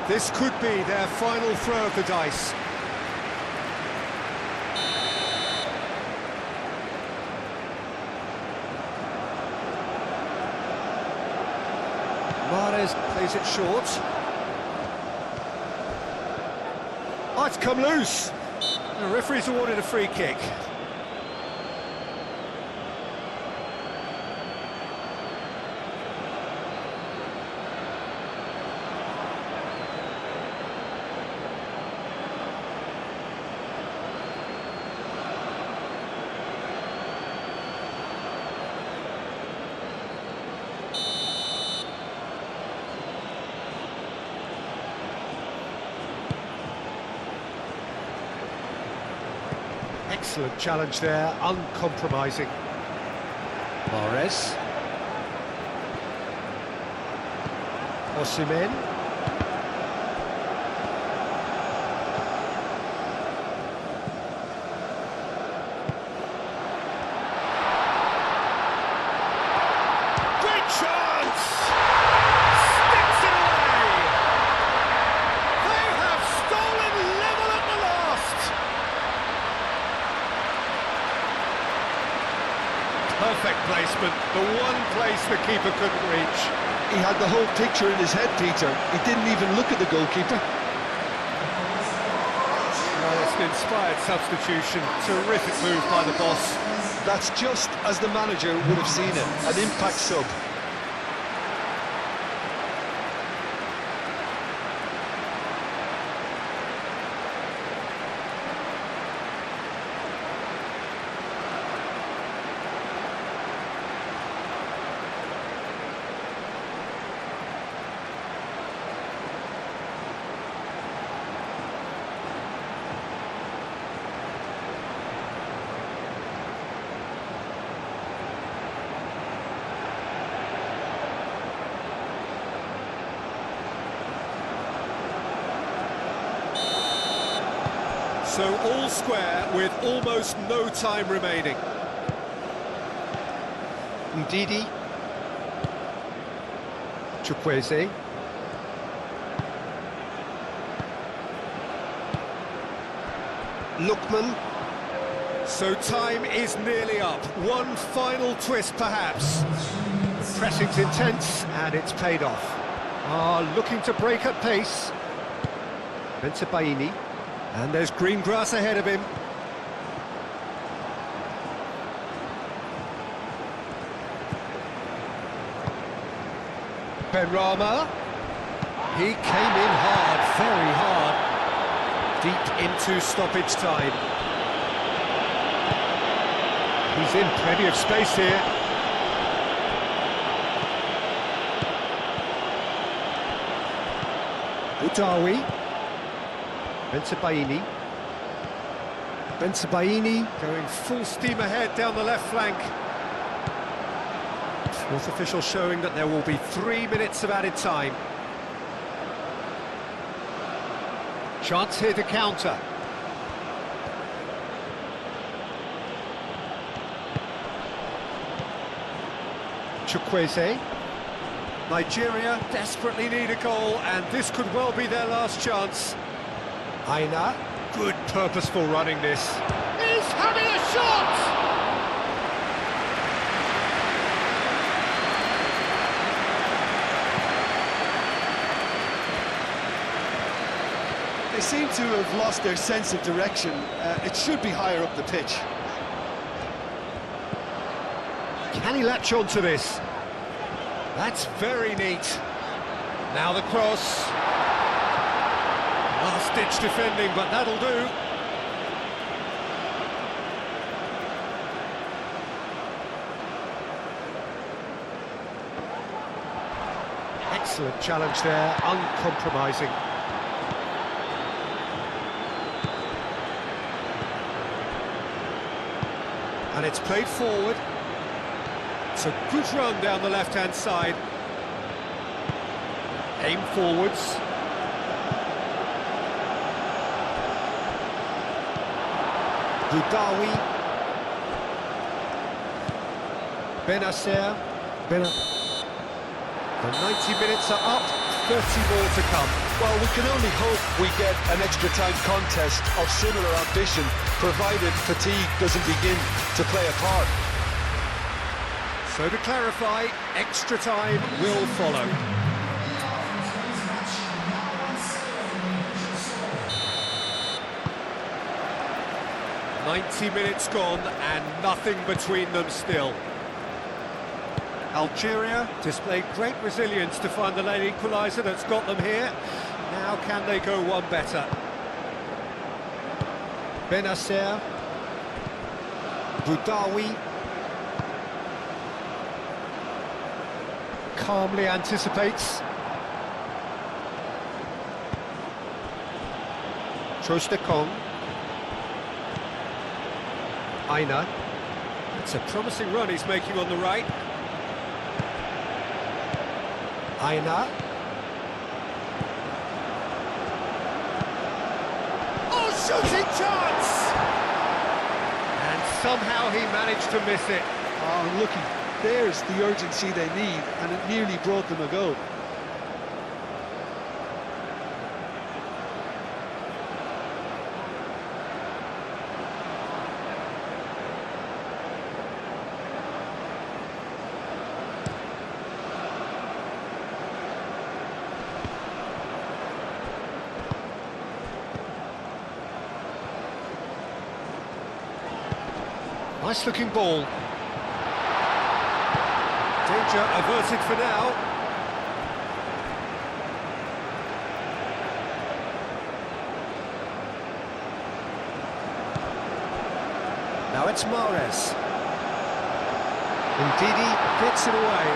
This could be their final throw of the dice. Mahrez plays it short. Oh, it's come loose. The referee's awarded a free kick. Excellent challenge there, uncompromising. Mahrez. Osimhen. Great chance! Sticks it away! They have stolen level at the last! Perfect placement, the one place the keeper couldn't reach. He had the whole picture in his head, Peter. He didn't even look at the goalkeeper. Well, it's an inspired substitution. Terrific move by the boss. That's just as the manager would have seen it, an impact sub. So all square with almost no time remaining. Ndidi. Chukwueze. Lookman. So time is nearly up. One final twist, perhaps. Pressing's intense, and it's paid off. Looking to break at pace. Bensebaini. And there's green grass ahead of him. Benrahma. He came in hard, very hard. Deep into stoppage time. He's in plenty of space here. Udawi. Bensebaini. Bensebaini. Going full steam ahead down the left flank. Fourth official showing that there will be 3 minutes of added time. Chance here to counter. Chukwueze. Nigeria desperately need a goal, and this could well be their last chance. Aina. Good purposeful running this. He's having a shot! They seem to have lost their sense of direction. It should be higher up the pitch. Can he latch on to this? That's very neat. Now the cross. Last-ditch defending, but that'll do. Excellent challenge there, uncompromising. And it's played forward. It's a good run down the left-hand side. Aim forwards. Budawi. Benacer. The 90 minutes are up, 30 more to come. Well, we can only hope we get an extra time contest of similar ambition, provided fatigue doesn't begin to play a part. So to clarify, extra time will follow. "90 minutes gone and nothing between them still." Algeria displayed great resilience to find the late equalizer that's got them here. Now can they go one better? Benacer. Budawi. Calmly anticipates. Trostekong. Aina. It's a promising run he's making on the right. Aina. Oh, shooting chance! And somehow he managed to miss it. Oh, looky, there's the urgency they need, and it nearly brought them a goal. Nice looking ball. Danger averted for now. Now it's Mahrez. And Didi gets it away.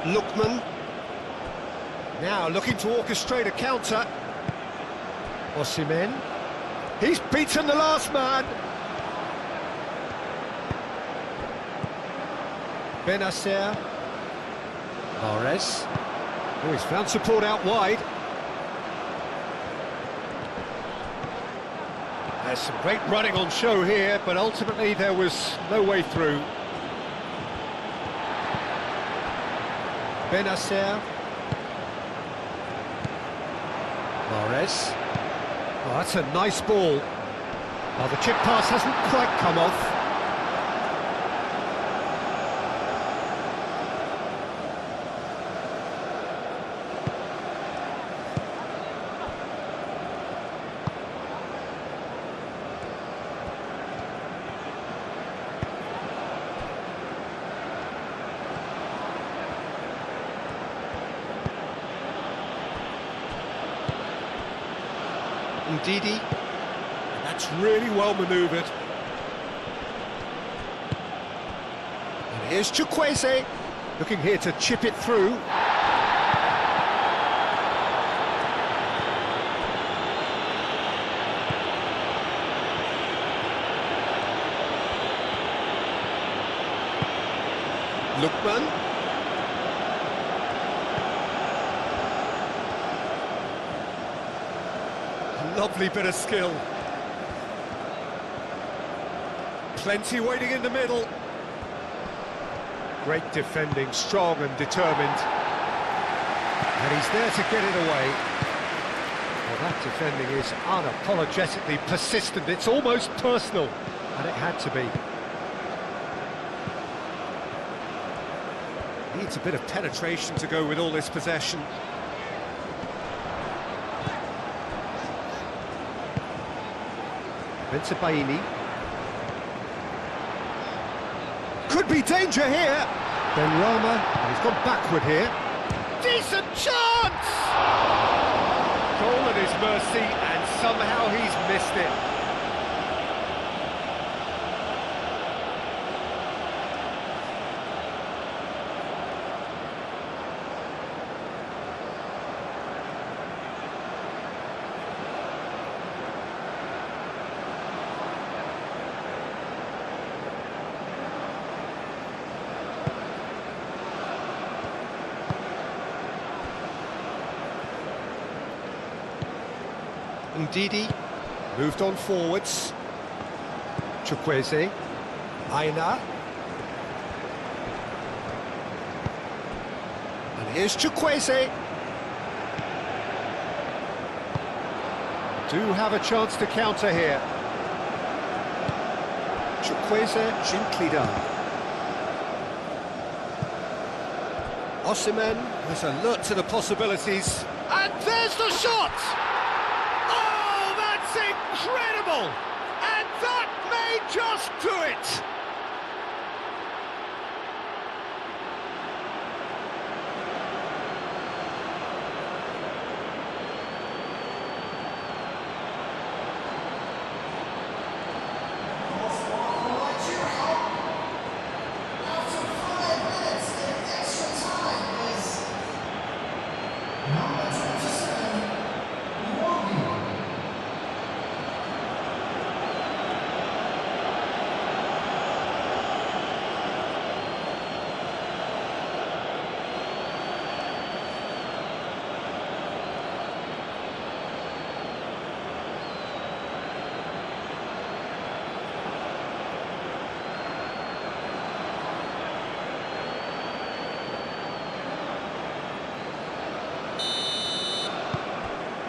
Lookman. Now looking to orchestrate a counter. Osimhen. He's beaten the last man. Benacer. Mahrez. Oh, he's found support out wide. There's some great running on show here, but ultimately there was no way through. Benacer. Mahrez. Oh, that's a nice ball. Oh, the chip pass hasn't quite come off. Didi. That's really well manoeuvred. And here's Chukwueze, looking here to chip it through. Lookman. Lovely bit of skill. Plenty waiting in the middle. Great defending, strong and determined. And he's there to get it away. Well, that defending is unapologetically persistent. It's almost personal, and it had to be. Needs a bit of penetration to go with all this possession. Baini. Could be danger here. Ben Rama, and he's gone backward here. Decent chance! Goal at his mercy, and somehow he's missed it. Didi moved on forwards. Chukwueze. Aina. And here's Chukwueze. Do have a chance to counter here. Chukwueze, gently done. Osimhen is alert to the possibilities. And there's the shot! Incredible! And that may just do it!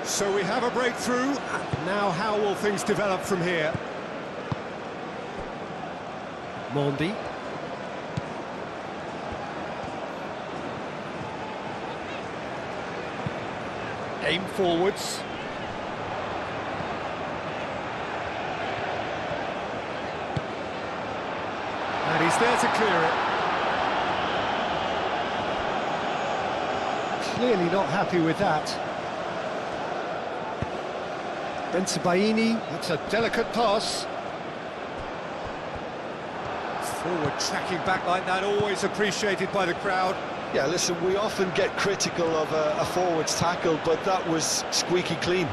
So we have a breakthrough. Now how will things develop from here? Mondi. Aim forwards. there to clear it. Clearly not happy with that. Bensebaini, That's a delicate pass. Forward tracking back like that, always appreciated by the crowd. Yeah, listen, we often get critical of a forward's tackle, but that was squeaky clean.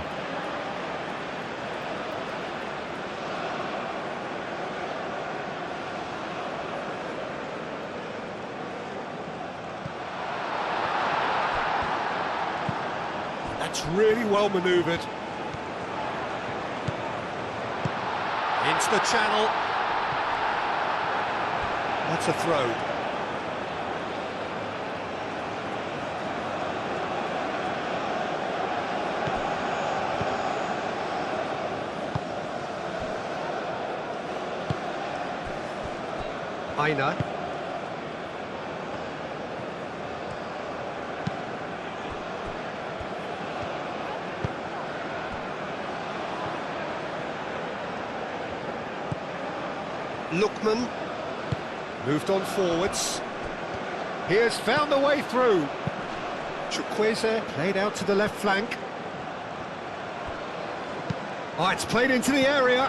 That's really well manoeuvred. Into the channel. That's a throw. Aina. Lookman. Moved on forwards. He has found the way through. Chukwueze played out to the left flank. Oh, it's played into the area.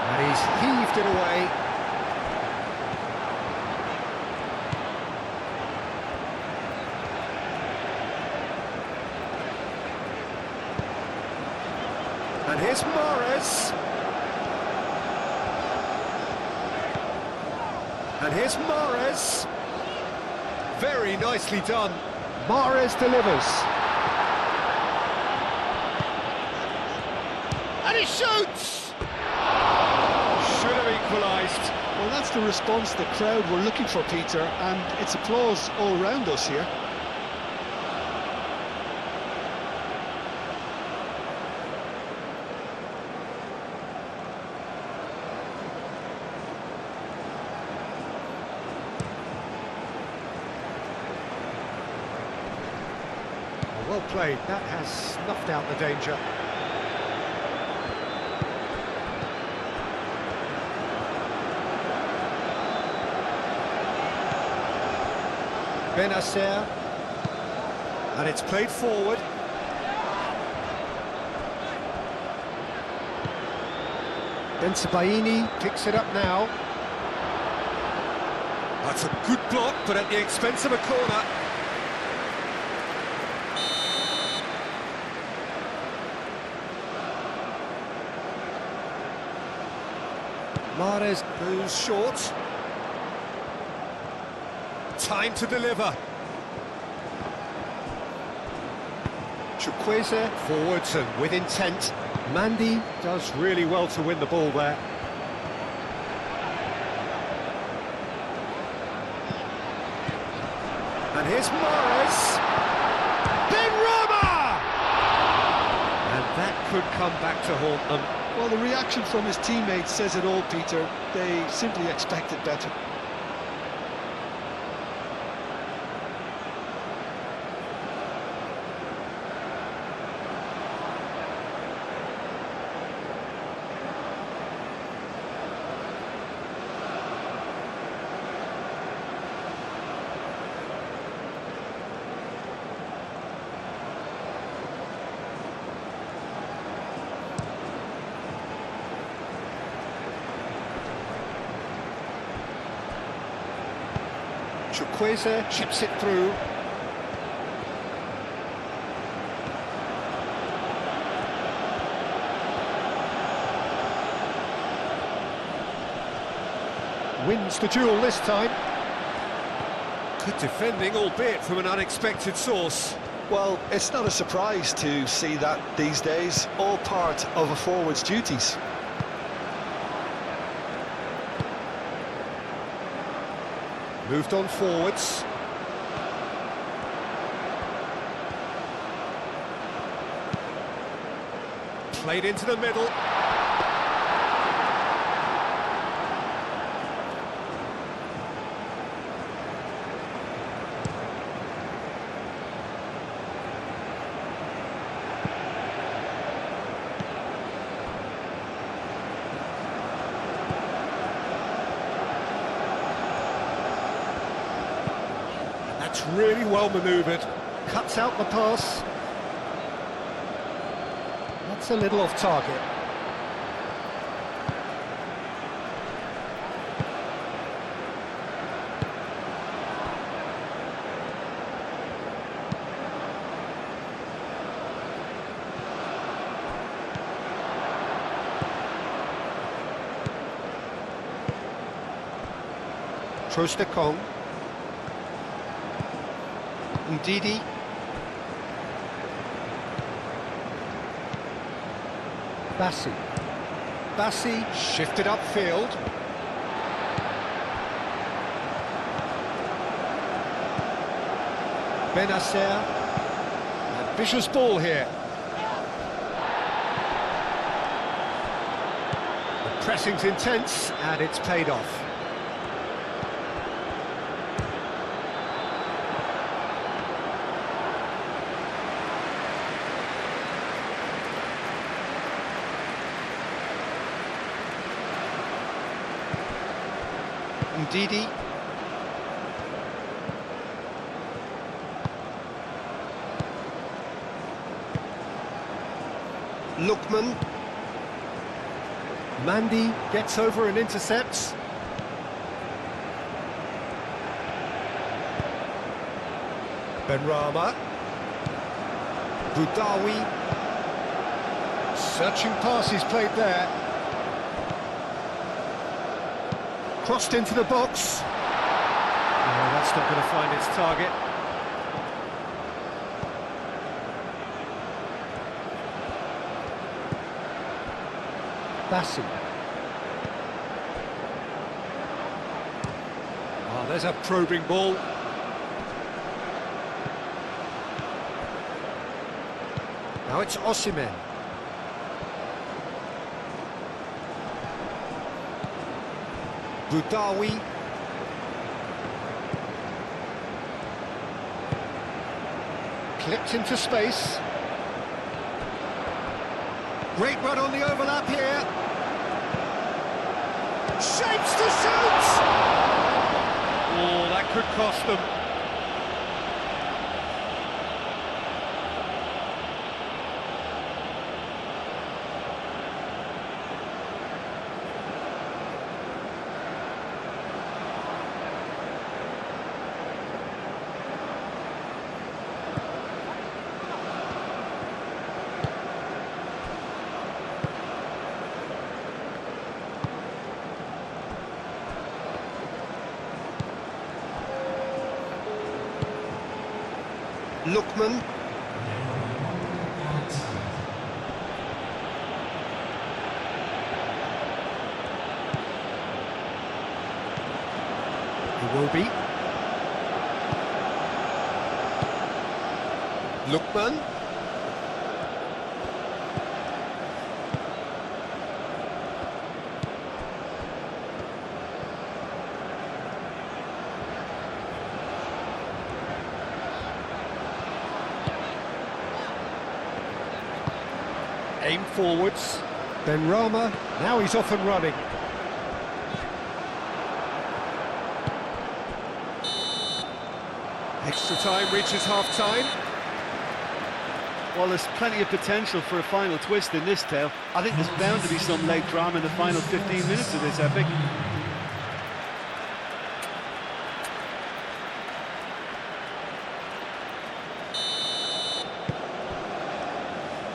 And he's heaved it away. And here's Mahrez. And here's Mahrez. Very nicely done. Mahrez delivers. And he shoots! Should have equalised. Well, that's the response the crowd were looking for, Peter, and it's applause all round us here. Well played. That has snuffed out the danger. Benacer. And it's played forward. Bensebaini picks it up now. That's a good block, but at the expense of a corner. Mahrez Moves short. Time to deliver. Chukwueze Forwards and with intent. Mandy Does really well to win the ball there. And here's Mahrez. Benrahma! And that could come back to haunt them. Well, the reaction from his teammates says it all, Peter. They simply expected better. Chukwueze chips it through. Wins the duel this time. Good defending, albeit from an unexpected source. Well, it's not a surprise to see that these days, all part of a forward's duties. Moved on forwards. Played into the middle. That's really well manoeuvred. Cuts out the pass. That's a little off target. Trostekong. Ndidi. Bassi shifted upfield. Benacer. Ambitious ball here. The pressing's intense and it's paid off. Ndidi. Lookman. Mandy gets over and intercepts. Benrahma. Boudaoui. Searching passes played there. Crossed into the box. No, that's not going to find its target. Bassi. Oh, there's a probing ball. Now it's Osimhen. Boudaoui. Clipped into space. Great run on the overlap here. Shapes to shoot! Oh, that could cost them. Lookman. Iwobi. Lookman. Aim forwards. Benrahma. Now he's off and running. Extra time reaches half-time. Well, there's plenty of potential for a final twist in this tale. I think there's bound to be some late drama in the final 15 minutes of this epic.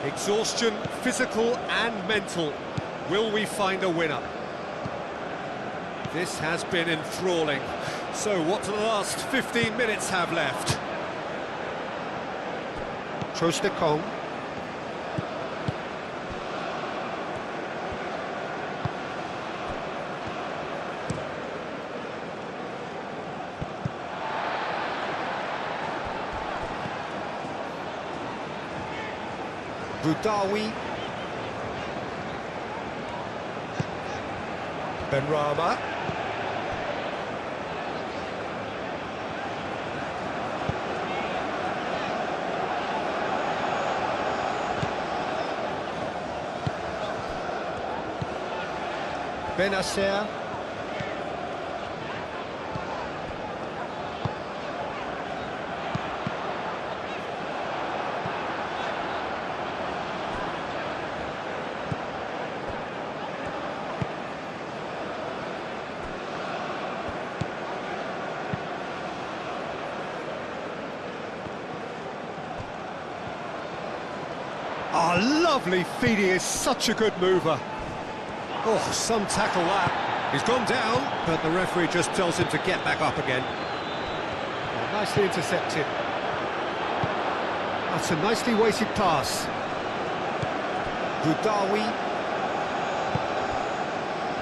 Exhaustion, physical and mental. Will we find a winner? This has been enthralling. So what do the last 15 minutes have left? Trostekong. Boudaoui. Benrahma. Benacer. Oh, lovely feed, he is such a good mover. Oh, some tackle that. He's gone down, but the referee just tells him to get back up again. Oh, nicely intercepted. That's a nicely weighted pass. Budawi.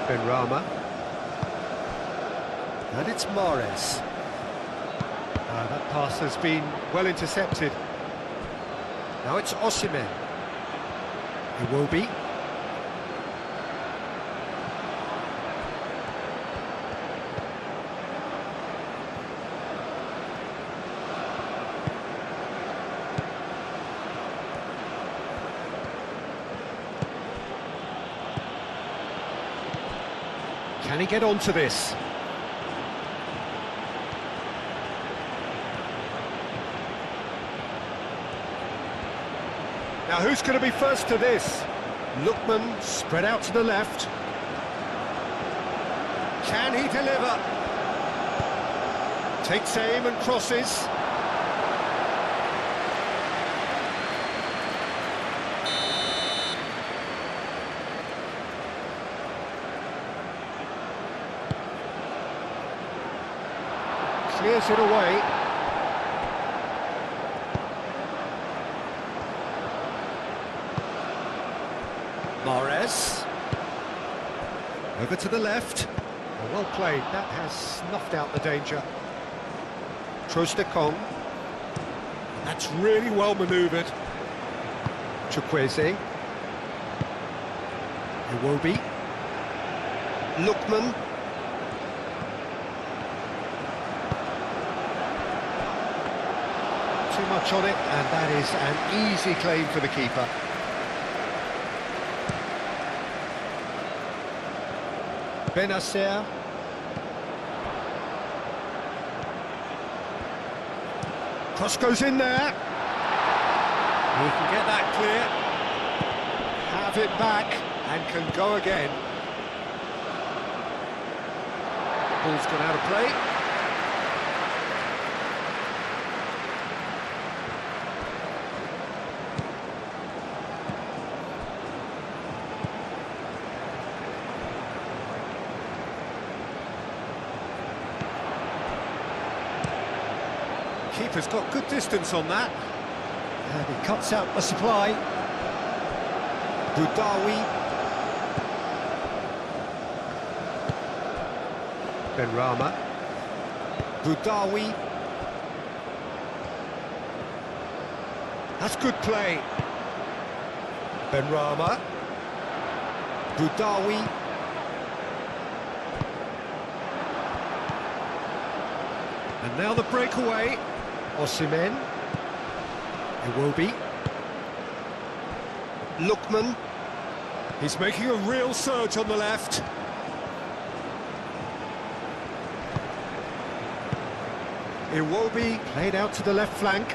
Benrahma. And it's Mahrez. That pass has been well intercepted. Now it's Osimhen. Iwobi. Can he get onto this? Now who's going to be first to this? Lookman spread out to the left. Can he deliver? Takes aim and crosses. Clears it away. Mahrez. Over to the left. Oh, well played. That has snuffed out the danger. Trostekong. That's really well manoeuvred. Chukwueze. Iwobi. Lookman. Too much on it, and that is an easy claim for the keeper. Benacer. Cross goes in there. He can get that clear. Have it back and can go again. Ball's gone out of play. Keeper's got good distance on that. And he cuts out the supply. Budawi. Benrahma. Budawi. That's good play. Benrahma. Budawi. And now the breakaway. Osimhen. Iwobi. Lookman. He's making a real surge on the left. Iwobi played out to the left flank.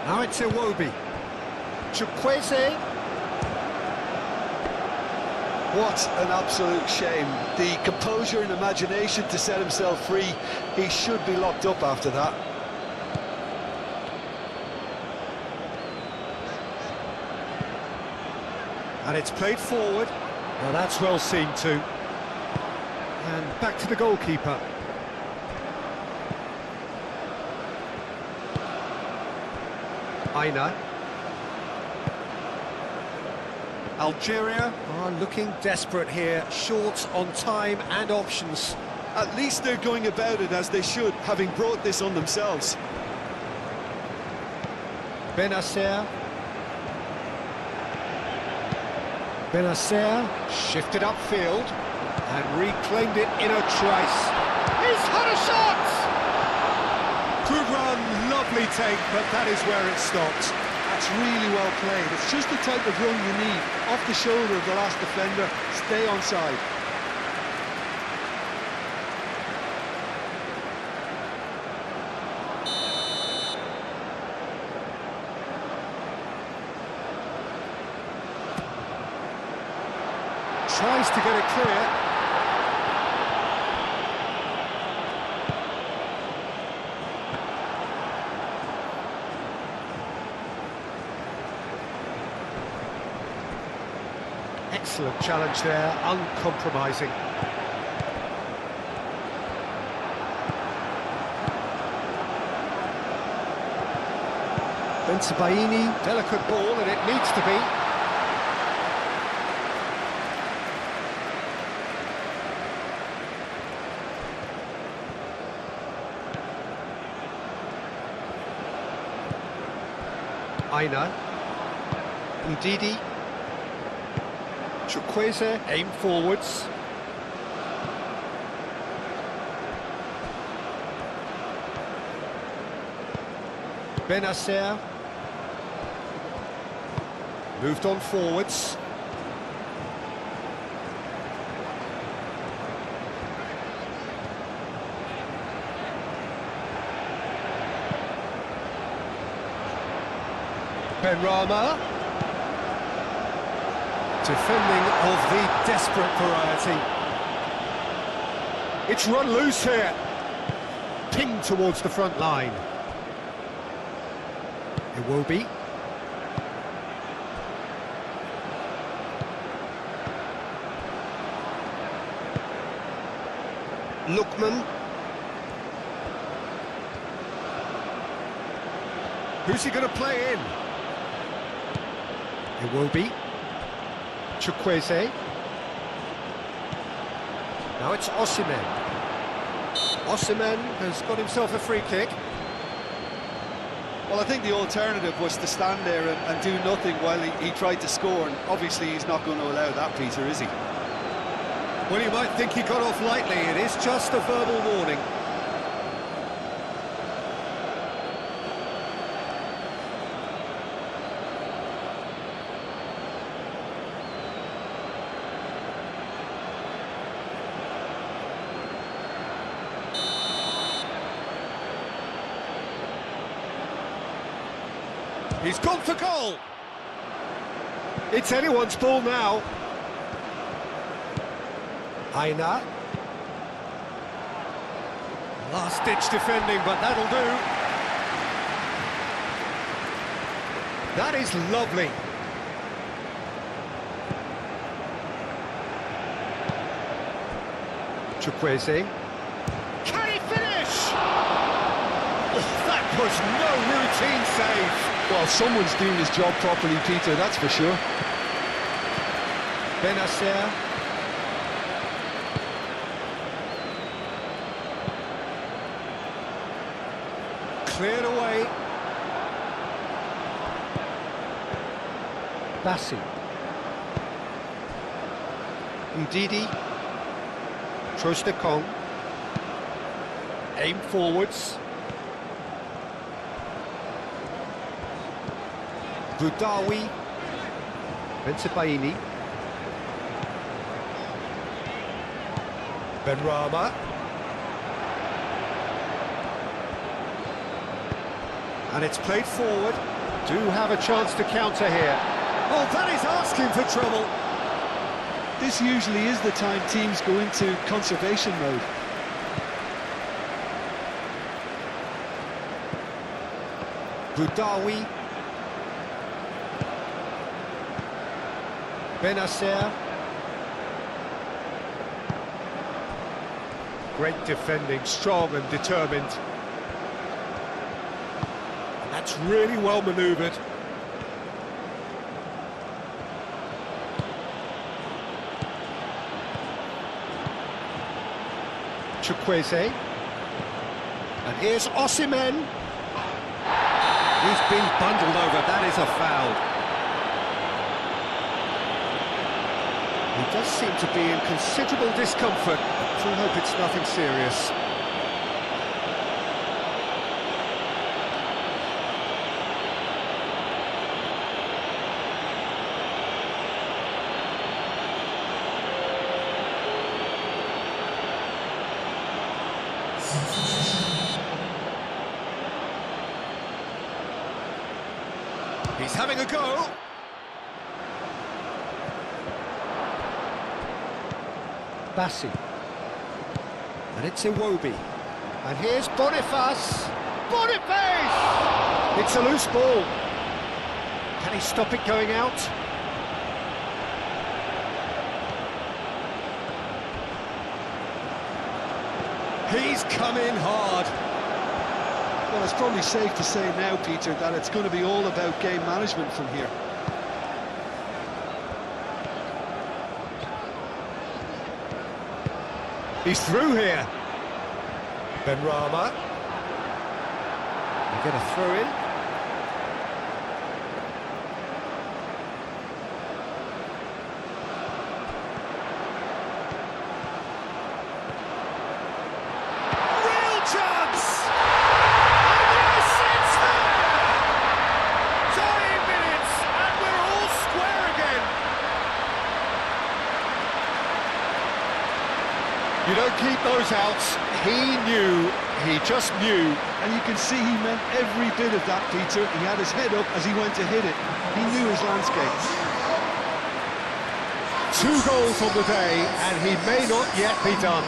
Now it's Iwobi. Chukwueze. What an absolute shame. The composure and imagination to set himself free. He should be locked up after that. And it's played forward. Well, that's well seen too. And back to the goalkeeper. Aina. Algeria are looking desperate here, short on time and options. At least they're going about it as they should, having brought this on themselves. Benacer. Benacer shifted upfield and reclaimed it in a trice. He's had a shot! Good run, lovely take, but that is where it stopped. That's really well played. It's just the type of run you need. Off the shoulder of the last defender, stay onside. Tries to get it clear. Excellent challenge there, uncompromising. Bensebaini, delicate ball, and it needs to be. Aina, Ndidi, Chukwueze, aim forwards. Benacer, moved on forwards. Benrahma, defending of the desperate variety. It's run loose here, pinged towards the front line. Iwobi. Lookman. Who's he going to play in? Iwobi. Chukwueze. Now it's Osimhen. Osimhen has got himself a free kick. Well, I think the alternative was to stand there and do nothing while he tried to score, and obviously he's not going to allow that, Peter, is he? Well, you might think he got off lightly. It is just a verbal warning. He's gone for goal. It's anyone's ball now. Aina. Last-ditch defending, but that'll do. That is lovely. Chukwueze. Can he finish? Oh, that was no routine save. Well, someone's doing his job properly, Peter, that's for sure. Benacer. Cleared away. Bassi. Ndidi. Trostekong. Aim forwards. Budawi. Bensebaini. Benrahma. And it's played forward. Do have a chance to counter here. Oh, that is asking for trouble. This usually is the time teams go into conservation mode. Budawi. Benacer. Great defending, strong and determined. That's really well manoeuvred. Chukwueze. And here's Osimhen. He's been bundled over, that is a foul. He does seem to be in considerable discomfort, so I hope it's nothing serious. He's having a go. Bassi. And it's Iwobi. And here's Boniface. Boniface! It's a loose ball. Can he stop it going out? He's come in hard. Well, it's probably safe to say now, Peter, that it's going to be all about game management from here. He's through here. Benrahma. You get a throw in. Real chance! And yes, it's there! Dying minutes, and we're all square again. You don't keep those outs. He knew, he just knew. And you can see he meant every bit of that, Peter. He had his head up as he went to hit it. He knew his landscape. 2 goals on the day, and he may not yet be done.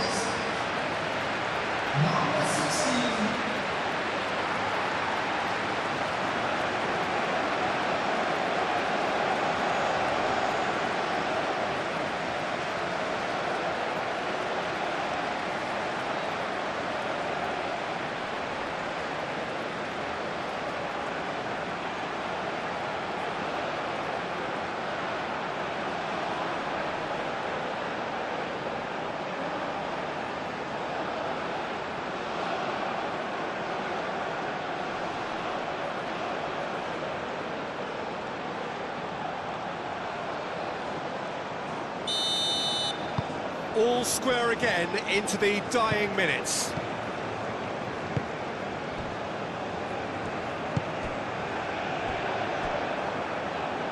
All square again into the dying minutes.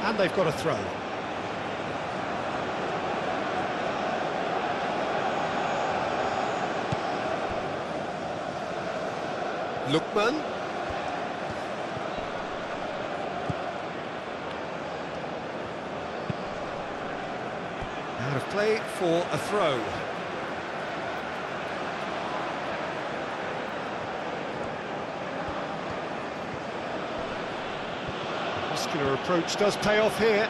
And they've got a throw. Lookman. Out of play for a throw. Muscular approach does pay off here.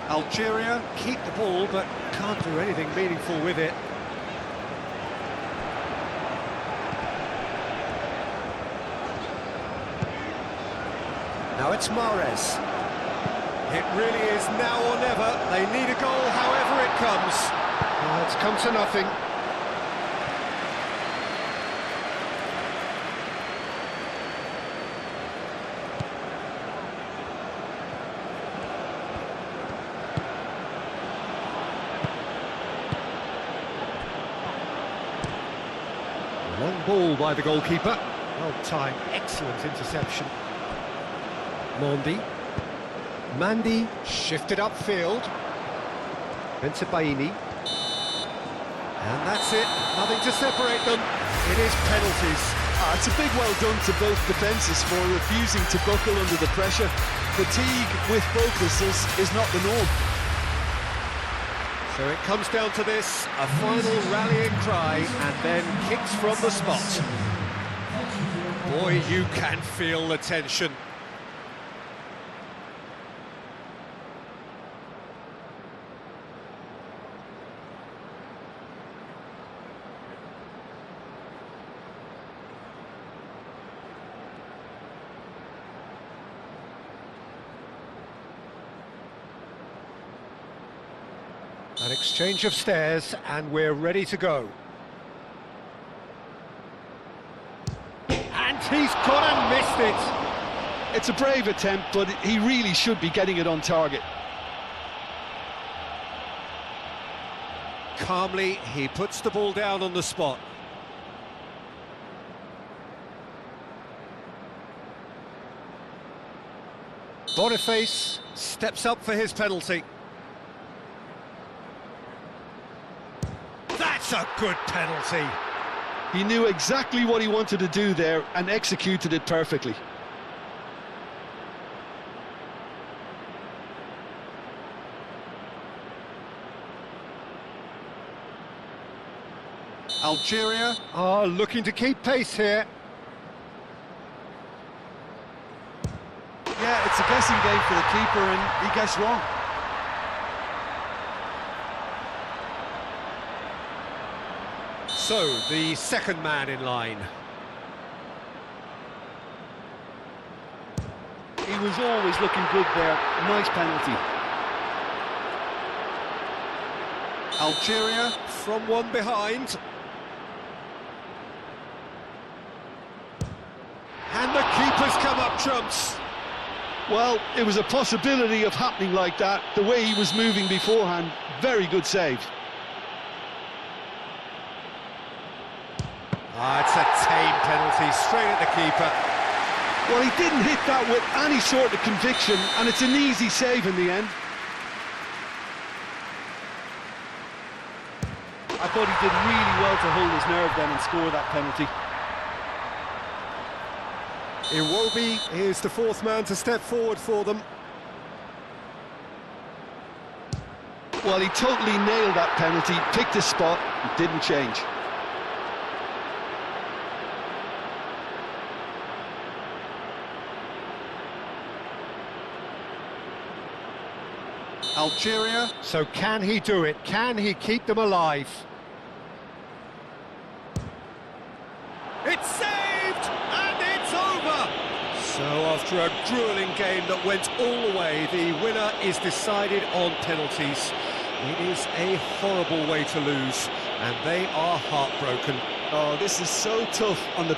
Algeria keep the ball but can't do anything meaningful with it. Now it's Mahrez. It really is now or never. They need a goal however it comes. Well, it's come to nothing. Long ball by the goalkeeper. Well timed, excellent interception. Mandy shifted upfield. Bensebaini. And that's it, nothing to separate them. It is penalties. It's a big well done to both defences for refusing to buckle under the pressure. Fatigue with focus is not the norm. So it comes down to this, a final rallying cry and then kicks from the spot. Boy, you can feel the tension. An exchange of stares, and we're ready to go. And he's gone and missed it. It's a brave attempt, but he really should be getting it on target. Calmly, he puts the ball down on the spot. Boniface steps up for his penalty. That's a good penalty. He knew exactly what he wanted to do there and executed it perfectly. Algeria are looking to keep pace here. Yeah, it's a guess guessing game for the keeper, and he guessed wrong. So, the second man in line. He was always looking good there. Nice penalty. Algeria from one behind. And the keeper's come up trumps. Well, it was a possibility of happening like that, the way he was moving beforehand. Very good save. It's a tame penalty, straight at the keeper. Well, he didn't hit that with any sort of conviction, and it's an easy save in the end. I thought he did really well to hold his nerve then and score that penalty. Iwobi is the fourth man to step forward for them. Well, he totally nailed that penalty, picked his spot, and didn't change. Algeria. So can he do it? Can he keep them alive? It's saved! And it's over! So after a gruelling game that went all the way, the winner is decided on penalties. It is a horrible way to lose, and they are heartbroken. Oh, this is so tough on the